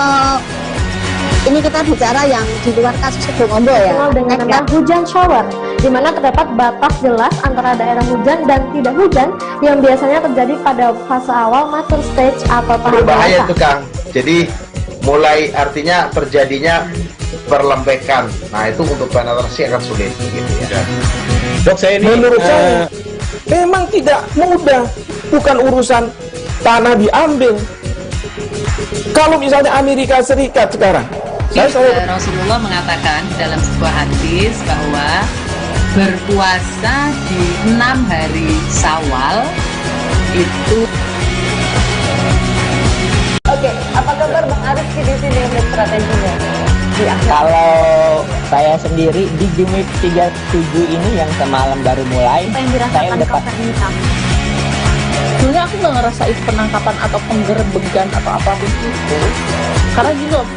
ini kita bicara yang di luar kasus Obombo ya. Dengan nama hujan shower, di mana terdapat batas jelas antara daerah hujan dan tidak hujan yang biasanya terjadi pada fase awal mature stage atau tahap Berbahaya dewasa. tuh Kang. Jadi mulai artinya terjadinya perlembekan. Nah itu untuk penetrasi akan sulit gitu ya. Dok, saya ini menurut saya memang tidak mudah, bukan urusan tanah diambil. Kalau misalnya Amerika Serikat sekarang, Rasulullah mengatakan dalam sebuah hadis bahwa berpuasa di 6 hari Syawal itu. Oke, apa kabar Bang Arif di sini untuk strateginya? Kalau saya sendiri di Jumit 37 ini yang semalam baru mulai, saya udah Sebenarnya aku nggak ngerasa itu penangkapan atau penggerbegan atau apapun itu, karena gini loh,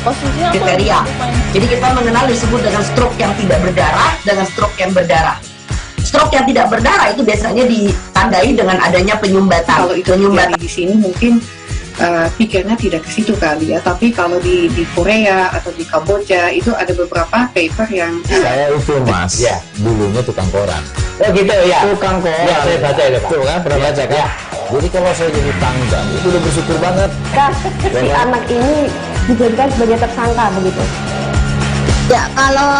posisinya aku Kriteria. Jadi kita mengenal disebut dengan stroke yang tidak berdarah dengan stroke yang berdarah. Stroke yang tidak berdarah itu biasanya ditandai dengan adanya penyumbatan. Kalau itu terjadi di sini mungkin pikirnya tidak ke situ kali ya. Tapi kalau di Korea atau di Kamboja itu ada beberapa paper yang saya itu Mas, ya dulunya tukang koran. Oh gitu ya. Tukang koran. Ya, saya baca itu, Pak. Tuh kan, pernah baca kan? Jadi kalau saya jadi tanggal itu udah bersyukur banget. Si anak ini dijadikan sebagai tersangka begitu. Ya, kalau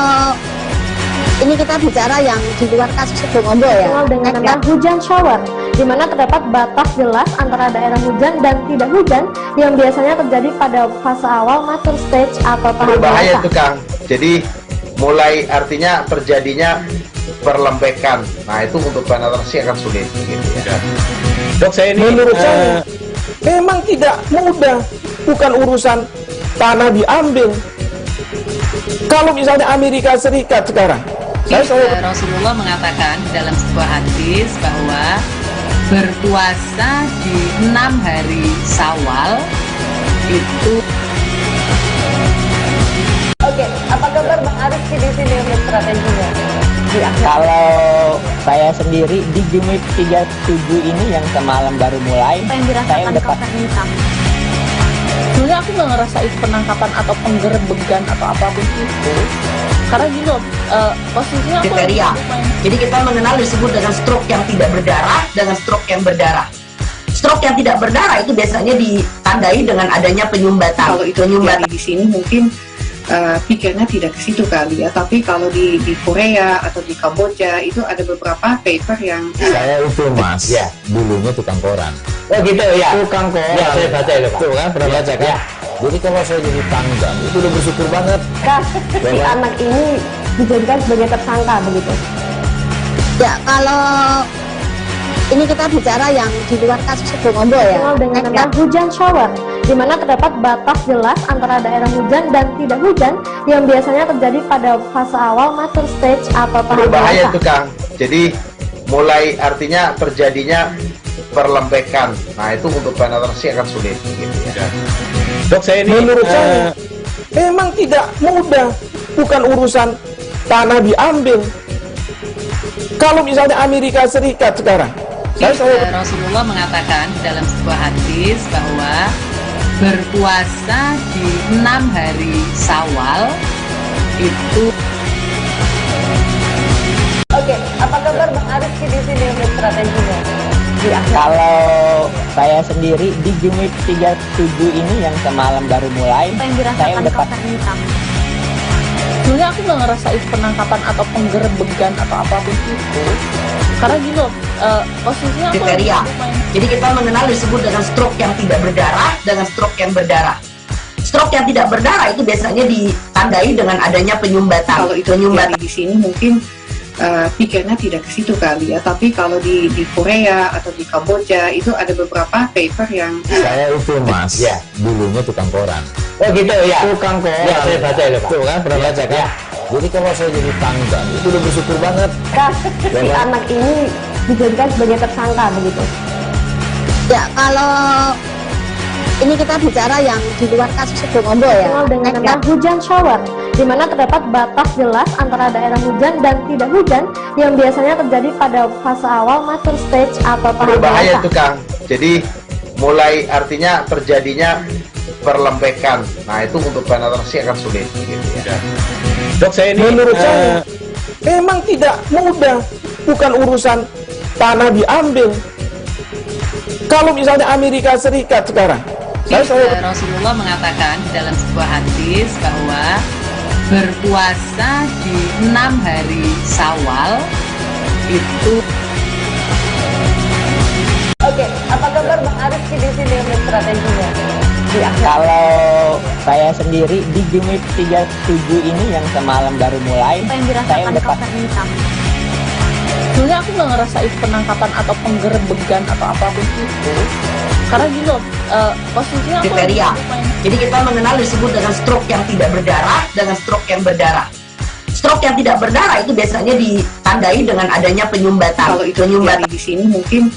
ini kita bicara yang di luar kasus Obombo ya. Dengan nama hujan shower, di mana terdapat batas jelas antara daerah hujan dan tidak hujan yang biasanya terjadi pada fase awal mature stage atau tahap Berbahaya dewasa. tuh Kang. Jadi mulai artinya terjadinya perlembekan. Nah itu untuk penetrasi akan sulit gitu ya. Dok, saya ini menurut saya memang tidak mudah, bukan urusan tanah diambil. Kalau misalnya Amerika Serikat sekarang, Rasulullah mengatakan dalam sebuah hadis bahwa berpuasa di 6 hari Syawal itu. Oke, apa kabar Bang Arif di sini untuk strateginya? Kalau saya sendiri di Jumit 37 ini yang semalam baru mulai, saya udah Sebenarnya aku nggak ngerasa itu penangkapan atau penggerbegan atau apapun itu, karena gini loh, posisinya aku Kriteria. Jadi kita mengenal disebut dengan stroke yang tidak berdarah dengan stroke yang berdarah. Stroke yang tidak berdarah itu biasanya ditandai dengan adanya penyumbatan. kalau itu terjadi di sini mungkin pikirnya tidak ke situ kali ya. Tapi kalau di Korea atau di Kamboja itu ada beberapa paper yang saya itu Mas, ya dulunya tukang koran. Oh gitu ya. Tukang koran. Ya, saya baca itu, Pak. Tuh kan, pernah baca kan? Jadi kalau saya jadi tanggal itu udah bersyukur banget. Si anak ini dijadikan sebagai tersangka begitu. Ya, kalau ini kita bicara yang di luar kasus Obombo ya. Dengan nama hujan shower, di mana terdapat batas jelas antara daerah hujan dan tidak hujan yang biasanya terjadi pada fase awal mature stage atau tahap Berbahaya dewasa. tuh Kang. Jadi mulai artinya terjadinya perlembekan. Nah itu untuk penetrasi akan sulit gitu ya. Dok, saya ini menurut saya memang tidak mudah, bukan urusan tanah diambil. Kalau misalnya Amerika Serikat sekarang, Rasulullah mengatakan dalam sebuah hadis bahwa berpuasa di 6 hari Syawal itu. Oke, apa kabar Bang Arif di sini untuk strateginya? Kalau saya sendiri di Jumit 37 ini yang semalam baru mulai, saya udah Sebenarnya aku nggak ngerasa itu penangkapan atau penggerbegan atau apapun itu, karena gini loh, posisinya aku Kriteria. Jadi kita mengenal disebut dengan stroke yang tidak berdarah dengan stroke yang berdarah. Stroke yang tidak berdarah itu biasanya ditandai dengan adanya penyumbatan. kalau itu terjadi di sini mungkin pikirnya tidak ke situ kali ya. Tapi kalau di Korea atau di Kamboja itu ada beberapa paper yang saya itu Mas, ya dulunya tukang koran. Oh gitu ya. Tukang koran. Ya, saya baca itu, Pak. Tuh kan, pernah baca kan? Jadi kalau saya jadi tanggal itu udah bersyukur banget. Si anak ini dijadikan sebagai tersangka begitu. Ya, kalau ini kita bicara yang di luar kasus Situbondo ya, dengan tentang hujan shower, di mana terdapat batas jelas antara daerah hujan dan tidak hujan yang biasanya terjadi pada fase awal mature stage atau tahap Berbahaya dewasa. itu Kang. Jadi mulai artinya terjadinya perlembekan. Nah itu untuk penetrasi akan sulit. Gitu ya. Dok, saya ini menurut saya memang tidak mudah, bukan urusan tanah diambil. Kalau misalnya Amerika Serikat sekarang, Rasulullah mengatakan dalam sebuah hadis bahwa berpuasa di 6 hari Syawal itu. Oke, apa kabar Bang Arif di sini dengan strateginya? Kalau saya sendiri di Jumit 37 ini yang semalam baru mulai, Apa yang saya dirasakan udah Kapten Hitam? Sebenarnya aku nggak ngerasain penangkapan atau penggerebekan atau apapun itu, karena gini loh, posisinya aku Kriteria. Jadi kita mengenal disebut dengan stroke yang tidak berdarah dengan stroke yang berdarah. Stroke yang tidak berdarah itu biasanya ditandai dengan adanya penyumbatan. Kalau itu terjadi di sini mungkin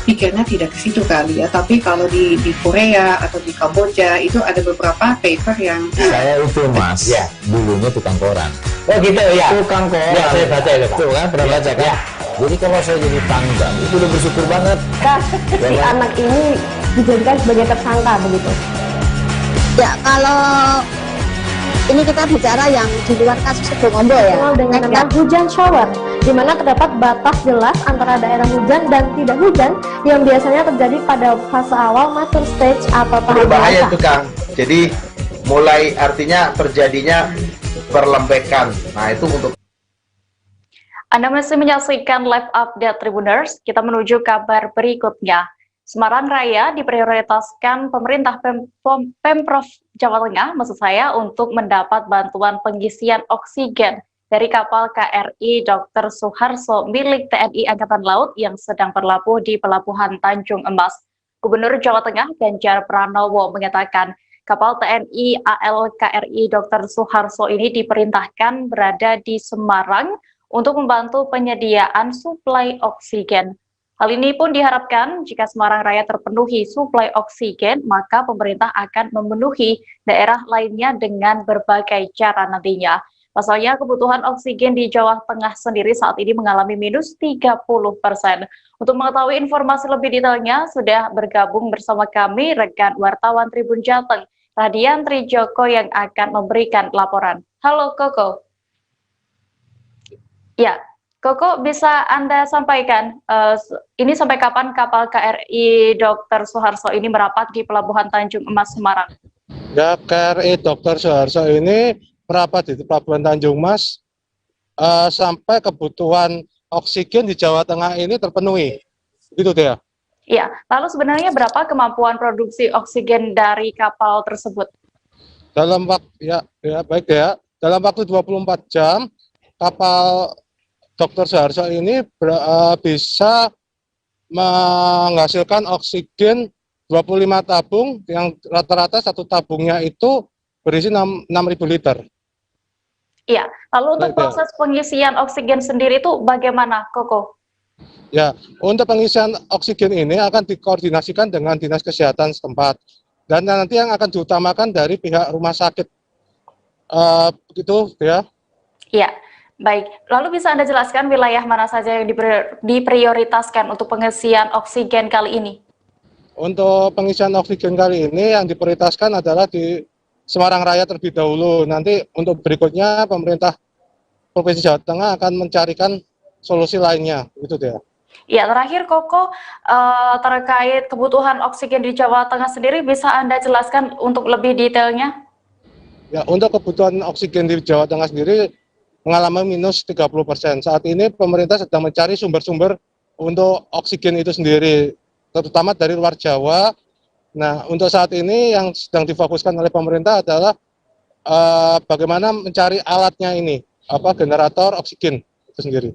pikirnya tidak ke situ kali ya, tapi kalau di Korea atau di Kamboja itu ada beberapa paper yang Saya itu Mas, dulunya tukang koran. Oh gitu ya. Tukang koran. Ya, saya baca itu Pak. Tuh kan, pernah baca kan? Jadi kalau saya jadi tanggang, itu udah bersyukur banget. Si anak ini dijadikan sebagai tersangka begitu. Ya, kalau ini kita bicara yang di luar kasus Situbondo ya, dengan tentang hujan shower, di mana terdapat batas jelas antara daerah hujan dan tidak hujan yang biasanya terjadi pada fase awal mature stage atau tahap Berbahaya dewasa. itu Kang. Jadi mulai artinya terjadinya perlembekan. Nah itu untuk Anda masih menyaksikan live update Tribuners. Kita menuju kabar berikutnya. Semarang Raya diprioritaskan pemerintah Pemprov Jawa Tengah, maksud saya, untuk mendapat bantuan pengisian oksigen dari kapal KRI Dr. Suharso milik TNI Angkatan Laut yang sedang berlabuh di Pelabuhan Tanjung Emas. Gubernur Jawa Tengah Ganjar Pranowo mengatakan kapal TNI AL KRI Dr. Suharso ini diperintahkan berada di Semarang untuk membantu penyediaan suplai oksigen. Hal ini pun diharapkan jika Semarang Raya terpenuhi suplai oksigen, maka pemerintah akan memenuhi daerah lainnya dengan berbagai cara nantinya. Pasalnya kebutuhan oksigen di Jawa Tengah sendiri saat ini mengalami minus 30%. Untuk mengetahui informasi lebih detailnya, sudah bergabung bersama kami rekan wartawan Tribun Jateng, Radian Trijoko yang akan memberikan laporan. Halo Koko. Ya, Koko, bisa Anda sampaikan ini sampai kapan kapal KRI Dr. Suharso ini merapat di Pelabuhan Tanjung Emas Semarang? Ya, KRI Dr. Suharso ini merapat di Pelabuhan Tanjung Emas sampai kebutuhan oksigen di Jawa Tengah ini terpenuhi. Gitu deh. Iya, lalu sebenarnya berapa kemampuan produksi oksigen dari kapal tersebut? Dalam waktu dalam waktu 24 jam kapal Dr. Suharso ini bisa menghasilkan oksigen 25 tabung, yang rata-rata satu tabungnya itu berisi 6.000 liter. Iya, lalu untuk proses pengisian oksigen sendiri itu bagaimana, Koko? Ya, untuk pengisian oksigen ini akan dikoordinasikan dengan Dinas Kesehatan setempat, dan nanti yang akan diutamakan dari pihak rumah sakit. Begitu ya. Iya. Baik, lalu bisa Anda jelaskan wilayah mana saja yang diprioritaskan untuk pengisian oksigen kali ini? Untuk pengisian oksigen kali ini yang diprioritaskan adalah di Semarang Raya terlebih dahulu. Nanti untuk berikutnya pemerintah Provinsi Jawa Tengah akan mencarikan solusi lainnya, gitu ya. Ya, terakhir Koko, terkait kebutuhan oksigen di Jawa Tengah sendiri, bisa Anda jelaskan untuk lebih detailnya? Ya, untuk kebutuhan oksigen di Jawa Tengah sendiri mengalami minus 30%. Saat ini pemerintah sedang mencari sumber-sumber untuk oksigen itu sendiri, terutama dari luar Jawa. Nah, untuk saat ini yang sedang difokuskan oleh pemerintah adalah bagaimana mencari alatnya ini, generator oksigen itu sendiri.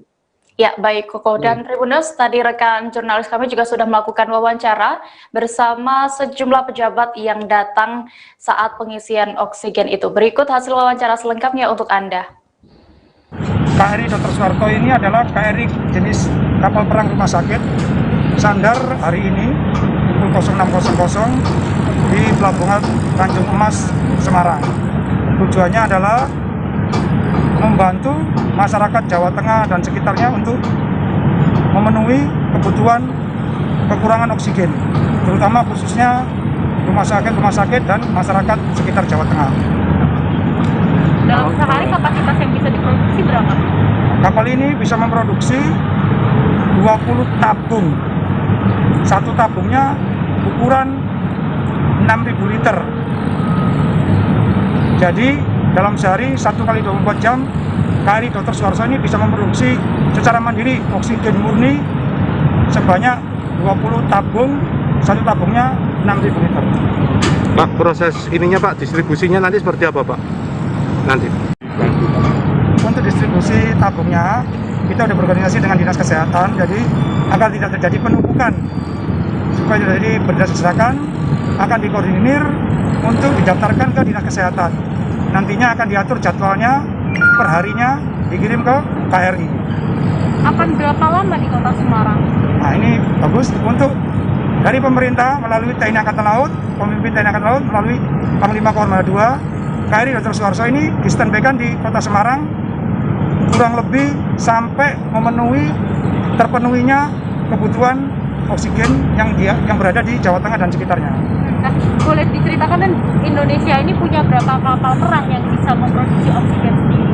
Ya, baik Koko dan Tribuners, tadi rekan jurnalis kami juga sudah melakukan wawancara bersama sejumlah pejabat yang datang saat pengisian oksigen itu. Berikut hasil wawancara selengkapnya untuk Anda. KRI Dr. Suharto ini adalah KRI jenis kapal perang rumah sakit sandar hari ini pukul 06.00 di Pelabuhan Tanjung Emas, Semarang. Tujuannya adalah membantu masyarakat Jawa Tengah dan sekitarnya untuk memenuhi kebutuhan kekurangan oksigen, terutama khususnya rumah sakit dan masyarakat sekitar Jawa Tengah. Dalam sehari kapasitas yang bisa diproduksi berapa? Kapal ini bisa memproduksi 20 tabung. Satu tabungnya ukuran 6.000 liter. Jadi dalam sehari 1 kali 24 jam KRI Dr. Suharto ini bisa memproduksi secara mandiri oksigen murni sebanyak 20 tabung. Satu tabungnya 6.000 liter. Pak, proses ininya Pak, distribusinya nanti seperti apa Pak? Nanti. Untuk distribusi tabungnya kita sudah berkoordinasi dengan Dinas Kesehatan, jadi agar tidak terjadi penumpukan, supaya tidak terjadi berdasarkan akan dikoordinir untuk didaftarkan ke Dinas Kesehatan. Nantinya akan diatur jadwalnya per harinya dikirim ke KRI. Akan berapa lama di Kota Semarang? Nah ini bagus untuk dari pemerintah melalui TNI Angkatan Laut, pemimpin TNI Angkatan Laut melalui Panglima Kormada II, KRI Dr. Suharto ini distanbykan di Kota Semarang kurang lebih sampai terpenuhinya kebutuhan oksigen yang berada di Jawa Tengah dan sekitarnya. Nah, boleh diceritakan kan Indonesia ini punya berapa kapal perang yang bisa memproduksi oksigen sendiri?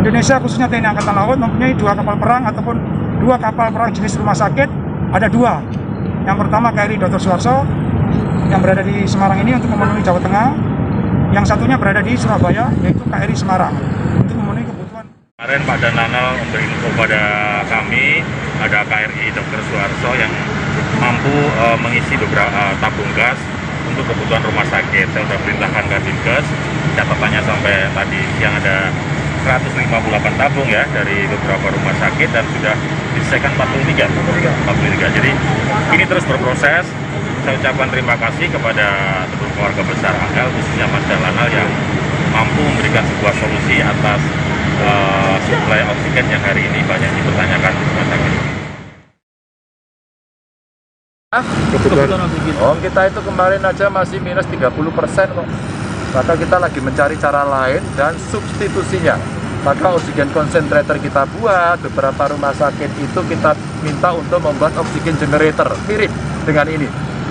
Indonesia khususnya TNI Angkatan Laut mempunyai 2 kapal perang ataupun 2 kapal perang jenis rumah sakit, ada 2. Yang pertama KRI Dr. Suharto yang berada di Semarang ini untuk memenuhi Jawa Tengah. Yang satunya berada di Surabaya yaitu KRI Semarang untuk memenuhi kebutuhan. Kemarin Pak Danlanal memberi info pada kami ada KRI Dr. Suharto yang mampu mengisi beberapa tabung gas untuk kebutuhan rumah sakit. Saya sudah perintahkan ke Dinkes, catatannya sampai tadi siang ada 158 tabung ya dari beberapa rumah sakit dan sudah diselesaikan 43. Jadi ini terus berproses. Saya ucapkan terima kasih kepada seluruh keluarga besar Angel, khususnya Mas Danlanal yang mampu memberikan sebuah solusi atas suplai oksigen yang hari ini banyak dipertanyakan rumah sakit. Kebutuhan oksigen. Kita itu kemarin aja masih minus 30% kok. Maka kita lagi mencari cara lain dan substitusinya. Maka oksigen konsentrator kita buat, beberapa rumah sakit itu kita minta untuk membuat oksigen generator mirip dengan ini.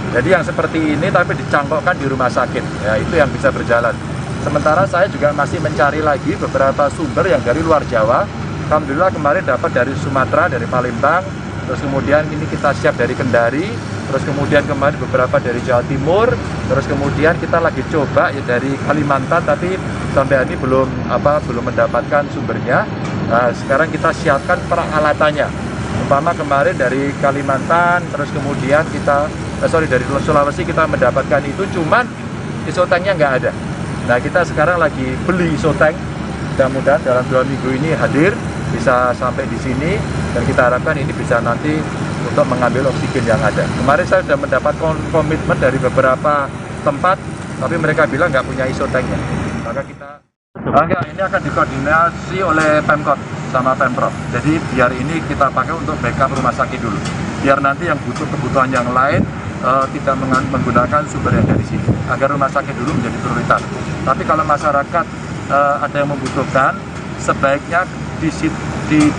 Jadi yang seperti ini tapi dicangkokkan di rumah sakit, ya itu yang bisa berjalan. Sementara saya juga masih mencari lagi beberapa sumber yang dari luar Jawa. Alhamdulillah kemarin dapat dari Sumatera, dari Palembang, terus kemudian ini kita siap dari Kendari, terus kemudian kemarin beberapa dari Jawa Timur, terus kemudian kita lagi coba ya dari Kalimantan, tapi sampai hari ini belum mendapatkan sumbernya. Nah, sekarang kita siapkan peralatannya. Umpama kemarin dari Kalimantan, terus kemudian dari Sulawesi kita mendapatkan itu, cuman isotanknya nggak ada. Nah kita sekarang lagi beli isotank, mudah-mudahan dalam 2 minggu ini hadir, bisa sampai di sini, dan kita harapkan ini bisa nanti untuk mengambil oksigen yang ada. Kemarin saya sudah mendapat komitmen dari beberapa tempat, tapi mereka bilang nggak punya isotanknya. Maka kita ini akan dikoordinasi oleh Pemkot sama Pemprov. Jadi biar ini kita pakai untuk backup rumah sakit dulu. Biar nanti yang butuh kebutuhan yang lain tidak menggunakan sumber yang dari sini. Agar rumah sakit dulu menjadi prioritas. Tapi kalau masyarakat ada yang membutuhkan, sebaiknya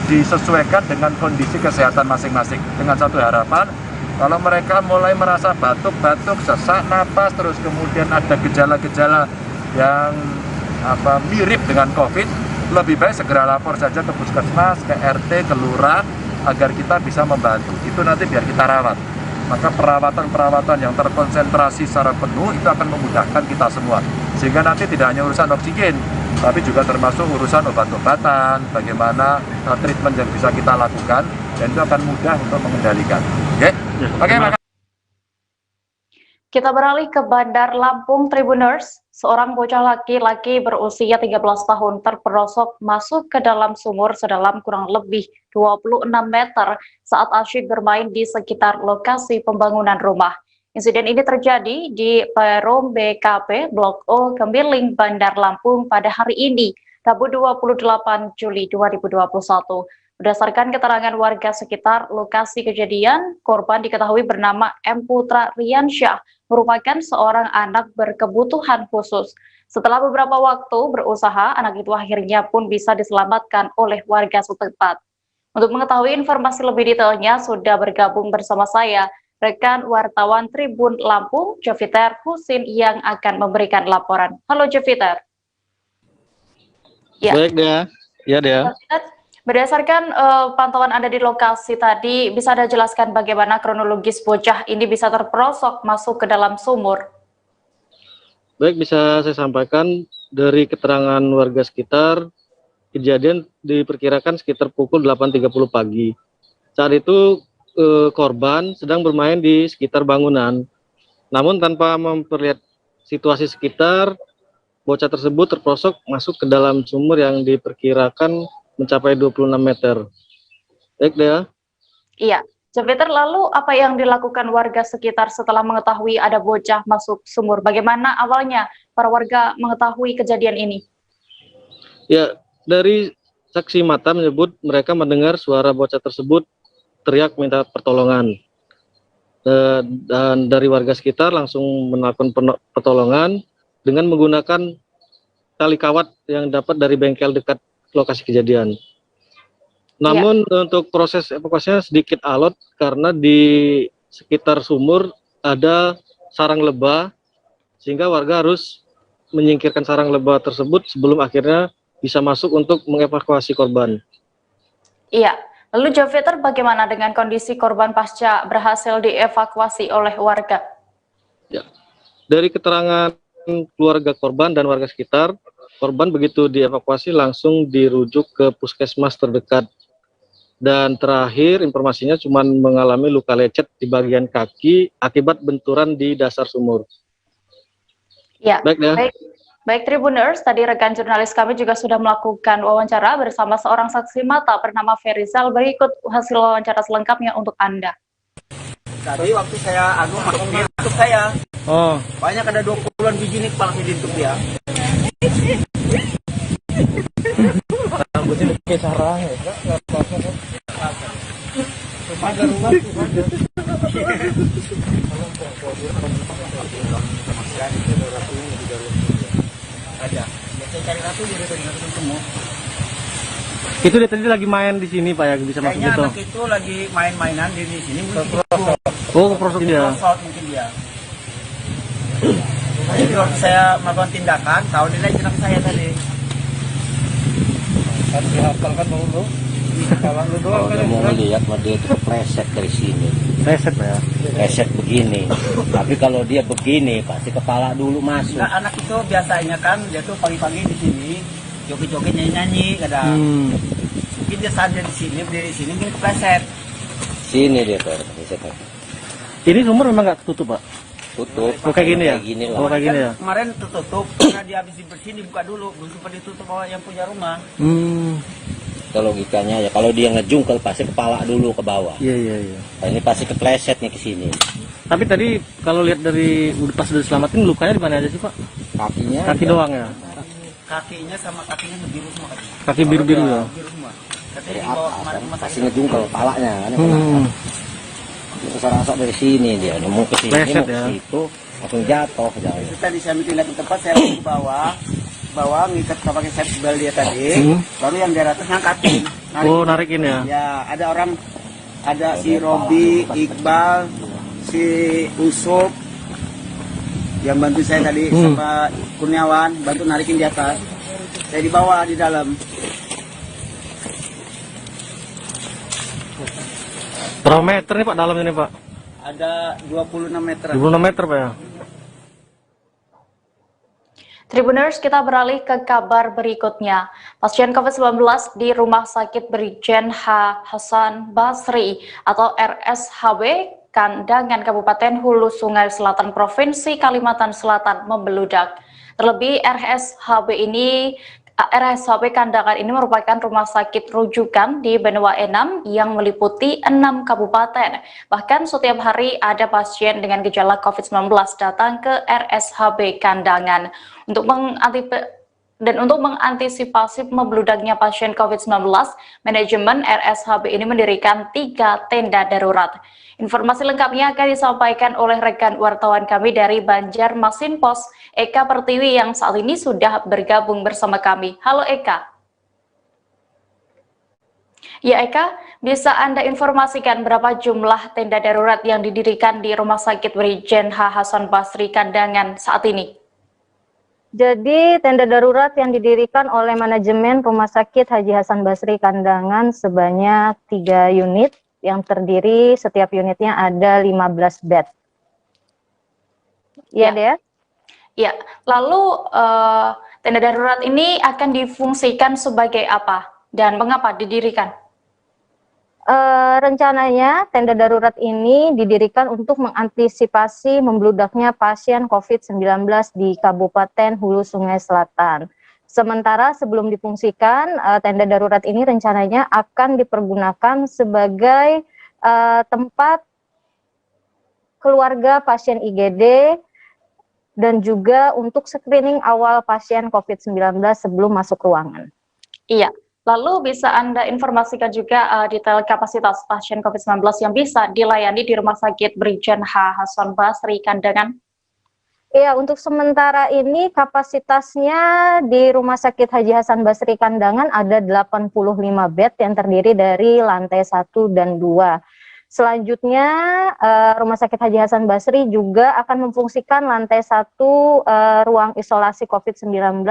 disesuaikan dengan kondisi kesehatan masing-masing. Dengan satu harapan, kalau mereka mulai merasa batuk-batuk, sesak napas, terus kemudian ada gejala-gejala yang mirip dengan COVID, lebih baik segera lapor saja ke puskesmas, ke RT, ke lurah, agar kita bisa membantu. Itu nanti biar kita rawat. Maka perawatan-perawatan yang terkonsentrasi secara penuh itu akan memudahkan kita semua. Sehingga nanti tidak hanya urusan oksigen, tapi juga termasuk urusan obat-obatan, bagaimana treatment yang bisa kita lakukan, dan itu akan mudah untuk mengendalikan. Oke, Kita beralih ke Bandar Lampung Tribuners. Seorang bocah laki-laki berusia 13 tahun terperosok masuk ke dalam sumur sedalam kurang lebih 26 meter saat asyik bermain di sekitar lokasi pembangunan rumah. Insiden ini terjadi di Perum BKP Blok O Kemiling, Bandar Lampung pada hari ini, Rabu 28 Juli 2021. Berdasarkan keterangan warga sekitar lokasi kejadian, korban diketahui bernama M. Putra Riansyah, merupakan seorang anak berkebutuhan khusus. Setelah beberapa waktu berusaha, anak itu akhirnya pun bisa diselamatkan oleh warga setempat. Untuk mengetahui informasi lebih detailnya, sudah bergabung bersama saya rekan wartawan Tribun Lampung, Joviter Husin, yang akan memberikan laporan. Halo Joviter. Ya. Baik Dea. Ya Dea. Berdasarkan pantauan Anda di lokasi tadi, bisa Anda jelaskan bagaimana kronologis bocah ini bisa terperosok masuk ke dalam sumur? Baik, bisa saya sampaikan dari keterangan warga sekitar, kejadian diperkirakan sekitar pukul 8.30 pagi. Saat itu korban sedang bermain di sekitar bangunan. Namun tanpa memperlihat situasi sekitar, bocah tersebut terperosok masuk ke dalam sumur yang diperkirakan mencapai 26 meter. Baik, Dea. Iya. Joviter, lalu apa yang dilakukan warga sekitar setelah mengetahui ada bocah masuk sumur? Bagaimana awalnya para warga mengetahui kejadian ini? Ya, dari saksi mata menyebut mereka mendengar suara bocah tersebut teriak minta pertolongan. Dan dari warga sekitar langsung melakukan pertolongan dengan menggunakan tali kawat yang dapat dari bengkel dekat lokasi kejadian. Namun untuk proses evakuasinya sedikit alot karena di sekitar sumur ada sarang lebah, sehingga warga harus menyingkirkan sarang lebah tersebut sebelum akhirnya bisa masuk untuk mengevakuasi korban. Iya, lalu Joviter, bagaimana dengan kondisi korban pasca berhasil dievakuasi oleh warga? Ya, dari keterangan keluarga korban dan warga sekitar, korban begitu dievakuasi langsung dirujuk ke puskesmas terdekat. Dan terakhir informasinya cuma mengalami luka lecet di bagian kaki akibat benturan di dasar sumur. Ya, baik Tribuners, tadi rekan jurnalis kami juga sudah melakukan wawancara bersama seorang saksi mata bernama Ferizal. Berikut hasil wawancara selengkapnya untuk Anda. Tadi waktu saya masuk di YouTube saya, banyak ada 20-an biji nih kepala YouTube ya. Rambutnya kayak sarang ya. Itu dia tadi lagi main di sini Pak ya, bisa masuk gitu. Anak itu lagi main-mainan di sini mungkin. Oh, keprosok dia. Mungkin dia. Jadi waktu saya melakukan tindakan, tahu nilai jenang saya tadi. Harus dihafalkan dulu. Kalau lu doang kan mau melihat dia itu kepleset dari sini. Kepleset ya. Kepleset begini. Tapi kalau dia begini pasti kepala dulu masuk. Nah, anak itu biasanya kan dia tuh pagi-pagi di sini joget-joget nyanyi-nyanyi kadang. Mungkin dia saja di sini berdiri di sini mungkin kepleset. Sini dia kepleset. Ini sumur memang nggak tutup Pak? Tutup. Oh, kayak gini ya? Oh, kayak gini ya? Kemarin tertutup karena dia habis dibersihin dibuka dulu, belum sempat ditutup oleh yang punya rumah. Itu logikanya ya, kalau dia ngejungkel pasti kepala dulu ke bawah. Iya. Nah, ini pasti kepleset nih ke sini. Tapi tadi kalau lihat dari pas udah diselamatin lukanya di mana aja sih Pak? Kakinya. Kaki doang ya? Kakinya sama kakinya biru semua. Kaki biru-biru ya? Biru semua. Dari atas, pasti ngejungkel kepalanya kan. Itu rasa dari sini dia, mau ke sini, mau ke situ, langsung jatuh. Itu tadi saya pindah ke tempat, saya ke bawah, ngikat pakai set bel dia tadi, baru yang di atas ngangkatin. Narikin ya? Ya, ada orang, ada si Robi, Iqbal, si Usop, yang bantu saya tadi, sama Kurniawan, bantu narikin di atas. Saya di bawah, di dalam. Berapa meter nih Pak dalam ini Pak? Ada 26 meter. 26 meter Pak ya? Tribuners, kita beralih ke kabar berikutnya. Pasien COVID-19 di Rumah Sakit Brigjen H. Hasan Basri atau RSHB Kandangan Kabupaten Hulu Sungai Selatan Provinsi Kalimantan Selatan membeludak. Terlebih RSHB Kandangan ini merupakan rumah sakit rujukan di benua Enam yang meliputi 6 kabupaten. Bahkan setiap hari ada pasien dengan gejala COVID-19 datang ke RSHB Kandangan. Untuk Dan untuk mengantisipasi membludaknya pasien COVID-19, manajemen RSHB ini mendirikan 3 tenda darurat. Informasi lengkapnya akan disampaikan oleh rekan wartawan kami dari Banjarmasin Pos, Eka Pertiwi yang saat ini sudah bergabung bersama kami. Halo Eka. Ya Eka, bisa Anda informasikan berapa jumlah tenda darurat yang didirikan di Rumah Sakit Brigjen H. Hasan Basri Kandangan saat ini? Jadi tenda darurat yang didirikan oleh manajemen Rumah Sakit Haji Hasan Basri Kandangan sebanyak 3 unit yang terdiri setiap unitnya ada 15 bed. Iya, Dea? Ya, lalu tenda darurat ini akan difungsikan sebagai apa dan mengapa didirikan? Rencananya tenda darurat ini didirikan untuk mengantisipasi membludaknya pasien COVID-19 di Kabupaten Hulu Sungai Selatan. Sementara sebelum difungsikan, tenda darurat ini rencananya akan dipergunakan sebagai tempat keluarga pasien IGD dan juga untuk screening awal pasien COVID-19 sebelum masuk ruangan. Iya. Lalu bisa Anda informasikan juga detail kapasitas pasien COVID-19 yang bisa dilayani di Rumah Sakit Brigjen H. Hasan Basri Kandangan? Iya, untuk sementara ini kapasitasnya di Rumah Sakit Haji Hasan Basri Kandangan ada 85 bed yang terdiri dari lantai 1 dan 2. Selanjutnya Rumah Sakit Haji Hasan Basri juga akan memfungsikan lantai 1 ruang isolasi COVID-19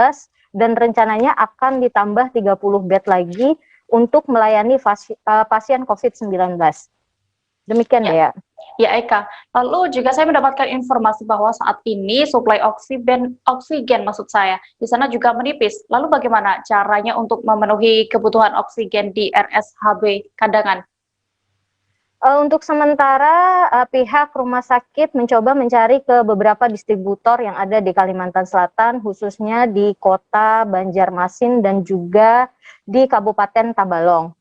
dan rencananya akan ditambah 30 bed lagi untuk melayani pasien COVID-19. Demikian ya. Ya Eka, lalu juga saya mendapatkan informasi bahwa saat ini suplai oksigen maksud saya di sana juga menipis. Lalu bagaimana caranya untuk memenuhi kebutuhan oksigen di RSHB Kandangan? Untuk sementara pihak rumah sakit mencoba mencari ke beberapa distributor yang ada di Kalimantan Selatan, khususnya di kota Banjarmasin dan juga di Kabupaten Tabalong.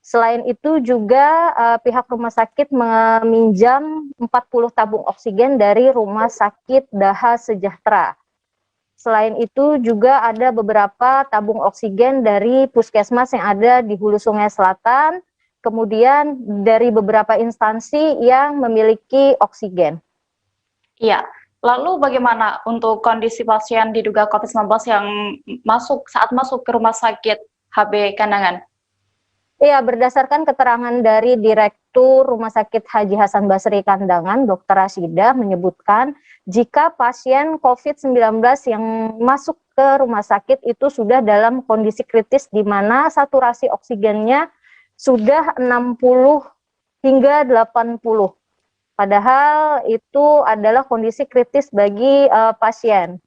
Selain itu juga pihak rumah sakit meminjam 40 tabung oksigen dari Rumah Sakit Daha Sejahtera. Selain itu juga ada beberapa tabung oksigen dari puskesmas yang ada di Hulu Sungai Selatan, kemudian dari beberapa instansi yang memiliki oksigen. Iya, lalu bagaimana untuk kondisi pasien diduga COVID-19 yang saat masuk ke Rumah Sakit HB Kandangan? Iya, berdasarkan keterangan dari Direktur Rumah Sakit Haji Hasan Basri Kandangan, Dr. Rashidah menyebutkan jika pasien COVID-19 yang masuk ke rumah sakit itu sudah dalam kondisi kritis di mana saturasi oksigennya sudah 60 hingga 80. Padahal itu adalah kondisi kritis bagi pasien.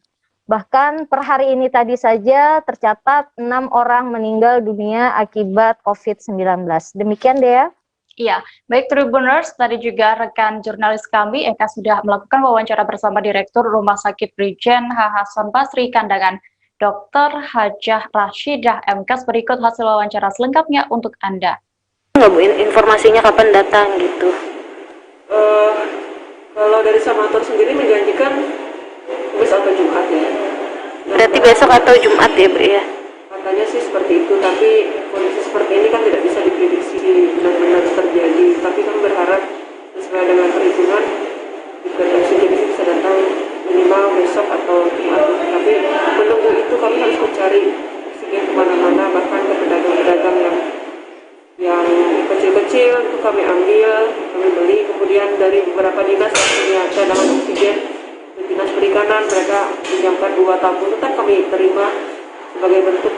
Bahkan per hari ini tadi saja tercatat 6 orang meninggal dunia akibat COVID-19. Demikian Dea. Iya, baik Tribuners, tadi juga rekan jurnalis kami Eka sudah melakukan wawancara bersama Direktur Rumah Sakit Brigjen H. Hasan Basri Kandangan, Dr. Hajah Rashidah MKes. Berikut hasil wawancara selengkapnya untuk Anda. Nggak Bu, informasinya kapan datang gitu? Kalau dari Samator sendiri menjanjikan besok atau Jumat ya. Berarti besok atau Jumat ya Bu ya? Katanya sih seperti itu, tapi kondisi seperti ini kan tidak bisa diprediksi benar-benar terjadi. Tapi kami berharap sesuai dengan perhitungan jika oksigen bisa datang minimal besok atau Jumat. Tapi menunggu itu kami harus mencari oksigen kemana-mana, bahkan ke pedagang-pedagang yang kecil-kecil itu kami ambil, kami beli. Kemudian dari beberapa dinas yang punya cadangan oksigen, dinas perikanan mereka pinjamkan 2 tabung, tetap kami terima sebagai bentuk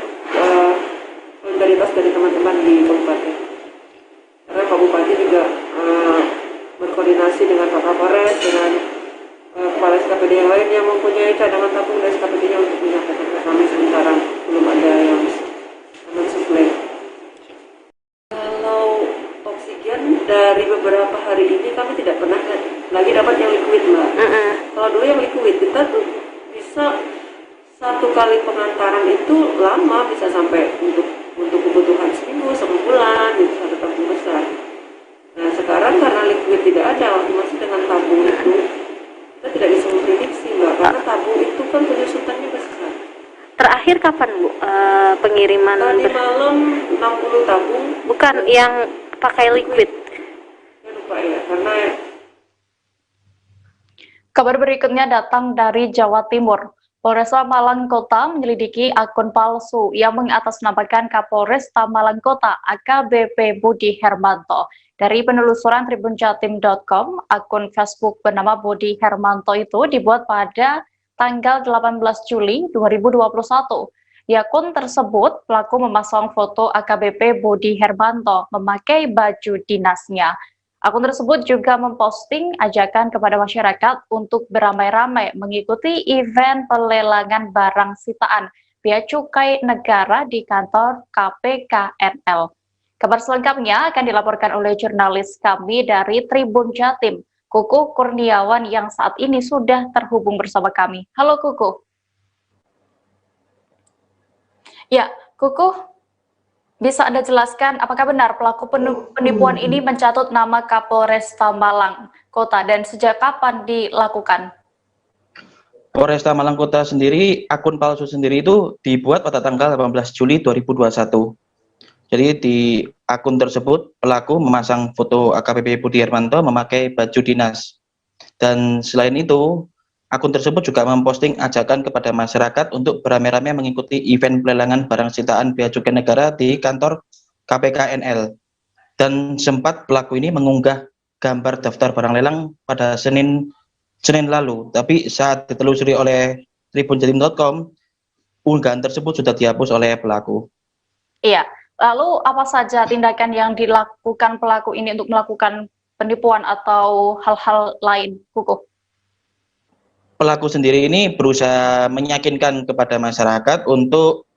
solidaritas dari teman-teman di kabupaten. Karena Pak Bupati juga berkoordinasi dengan Pak Kapolres, dengan kepala SKPD yang lain yang mempunyai cadangan tabung dan SKPD-nya untuk menyampaikan ke kami. Sementara belum ada yang mensuplai. Kalau oksigen dari beberapa hari ini kami tidak pernah lagi dapat yang liquid Mbak. Kalau dulu yang liquid kita tuh bisa 1 kali pengantaran itu lama, bisa sampai untuk kebutuhan seminggu, sebulan, gitu, 1 tabung besar. Nah sekarang karena liquid tidak ada, waktu masih dengan tabung itu kita tidak bisa memprediksi Mbak, karena tabung itu kan penyusutannya besar. terakhir kapan Bu pengiriman? Tadi malam 60 tabung. Bukan yang pakai liquid. Lupa ya, karena Kabar berikutnya datang dari Jawa Timur. Polresta Malang Kota menyelidiki akun palsu yang mengatasnamakan Kapolresta Malang Kota AKBP Budi Hermanto. Dari penelusuran tribunjatim.com, akun Facebook bernama Budi Hermanto itu dibuat pada tanggal 18 Juli 2021. Di akun tersebut, pelaku memasang foto AKBP Budi Hermanto memakai baju dinasnya. Akun tersebut juga memposting ajakan kepada masyarakat untuk beramai-ramai mengikuti event pelelangan barang sitaan Bea Cukai Negara di kantor KPKNL. Kabar selengkapnya akan dilaporkan oleh jurnalis kami dari Tribun Jatim, Kukuh Kurniawan yang saat ini sudah terhubung bersama kami. Halo Kukuh. Ya, Kukuh. Bisa Anda jelaskan apakah benar pelaku penipuan ini mencatut nama Kapolresta Malang Kota dan sejak kapan dilakukan? Polresta Malang Kota sendiri, akun palsu sendiri itu dibuat pada tanggal 18 Juli 2021. Jadi di akun tersebut pelaku memasang foto AKBP Budi Hermanto memakai baju dinas. Dan selain itu, akun tersebut juga memposting ajakan kepada masyarakat untuk beramai-ramai mengikuti event pelelangan barang sitaan Bea Cukai Negara di kantor KPKNL. Dan sempat pelaku ini mengunggah gambar daftar barang lelang pada Senin lalu. Tapi saat ditelusuri oleh tribunjatim.com, unggahan tersebut sudah dihapus oleh pelaku. Iya, lalu apa saja tindakan yang dilakukan pelaku ini untuk melakukan penipuan atau hal-hal lain, Kukuh? Pelaku sendiri ini berusaha meyakinkan kepada masyarakat untuk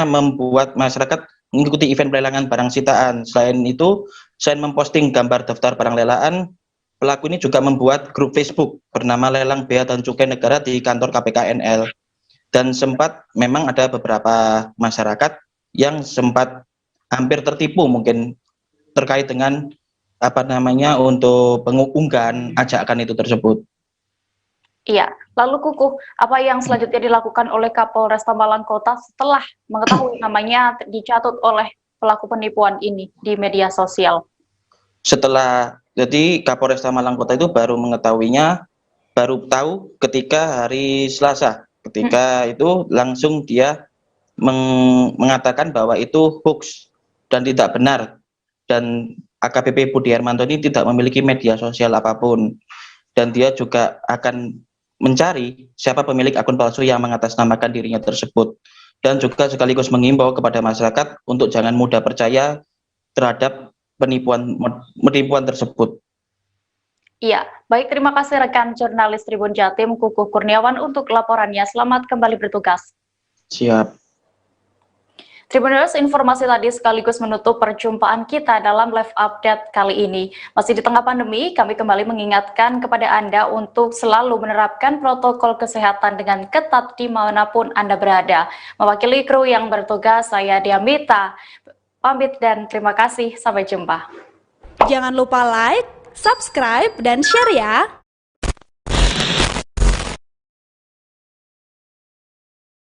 membuat masyarakat mengikuti event pelelangan barang sitaan. Selain itu, selain memposting gambar daftar barang lelaan, pelaku ini juga membuat grup Facebook bernama Lelang Bea dan Cukai Negara di kantor KPKNL. Dan sempat memang ada beberapa masyarakat yang sempat hampir tertipu mungkin terkait dengan untuk pengunggahan ajakan itu tersebut. Iya, lalu Kukuh, apa yang selanjutnya dilakukan oleh Kapolresta Malang Kota setelah mengetahui namanya dicatut oleh pelaku penipuan ini di media sosial? Jadi Kapolresta Malang Kota itu baru tahu ketika hari Selasa. Ketika itu langsung dia mengatakan bahwa itu hoax dan tidak benar. Dan AKBP Budi Hermanto ini tidak memiliki media sosial apapun. Dan dia juga akan mencari siapa pemilik akun palsu yang mengatasnamakan dirinya tersebut, dan juga sekaligus mengimbau kepada masyarakat untuk jangan mudah percaya terhadap penipuan tersebut. Iya, baik, terima kasih rekan jurnalis Tribun Jatim Kukuh Kurniawan untuk laporannya. Selamat kembali bertugas. Siap. Tribuners, informasi tadi sekaligus menutup perjumpaan kita dalam live update kali ini. Masih di tengah pandemi, kami kembali mengingatkan kepada Anda untuk selalu menerapkan protokol kesehatan dengan ketat dimanapun Anda berada. Mewakili kru yang bertugas, saya Diamita, pamit dan terima kasih. Sampai jumpa. Jangan lupa like, subscribe, dan share ya!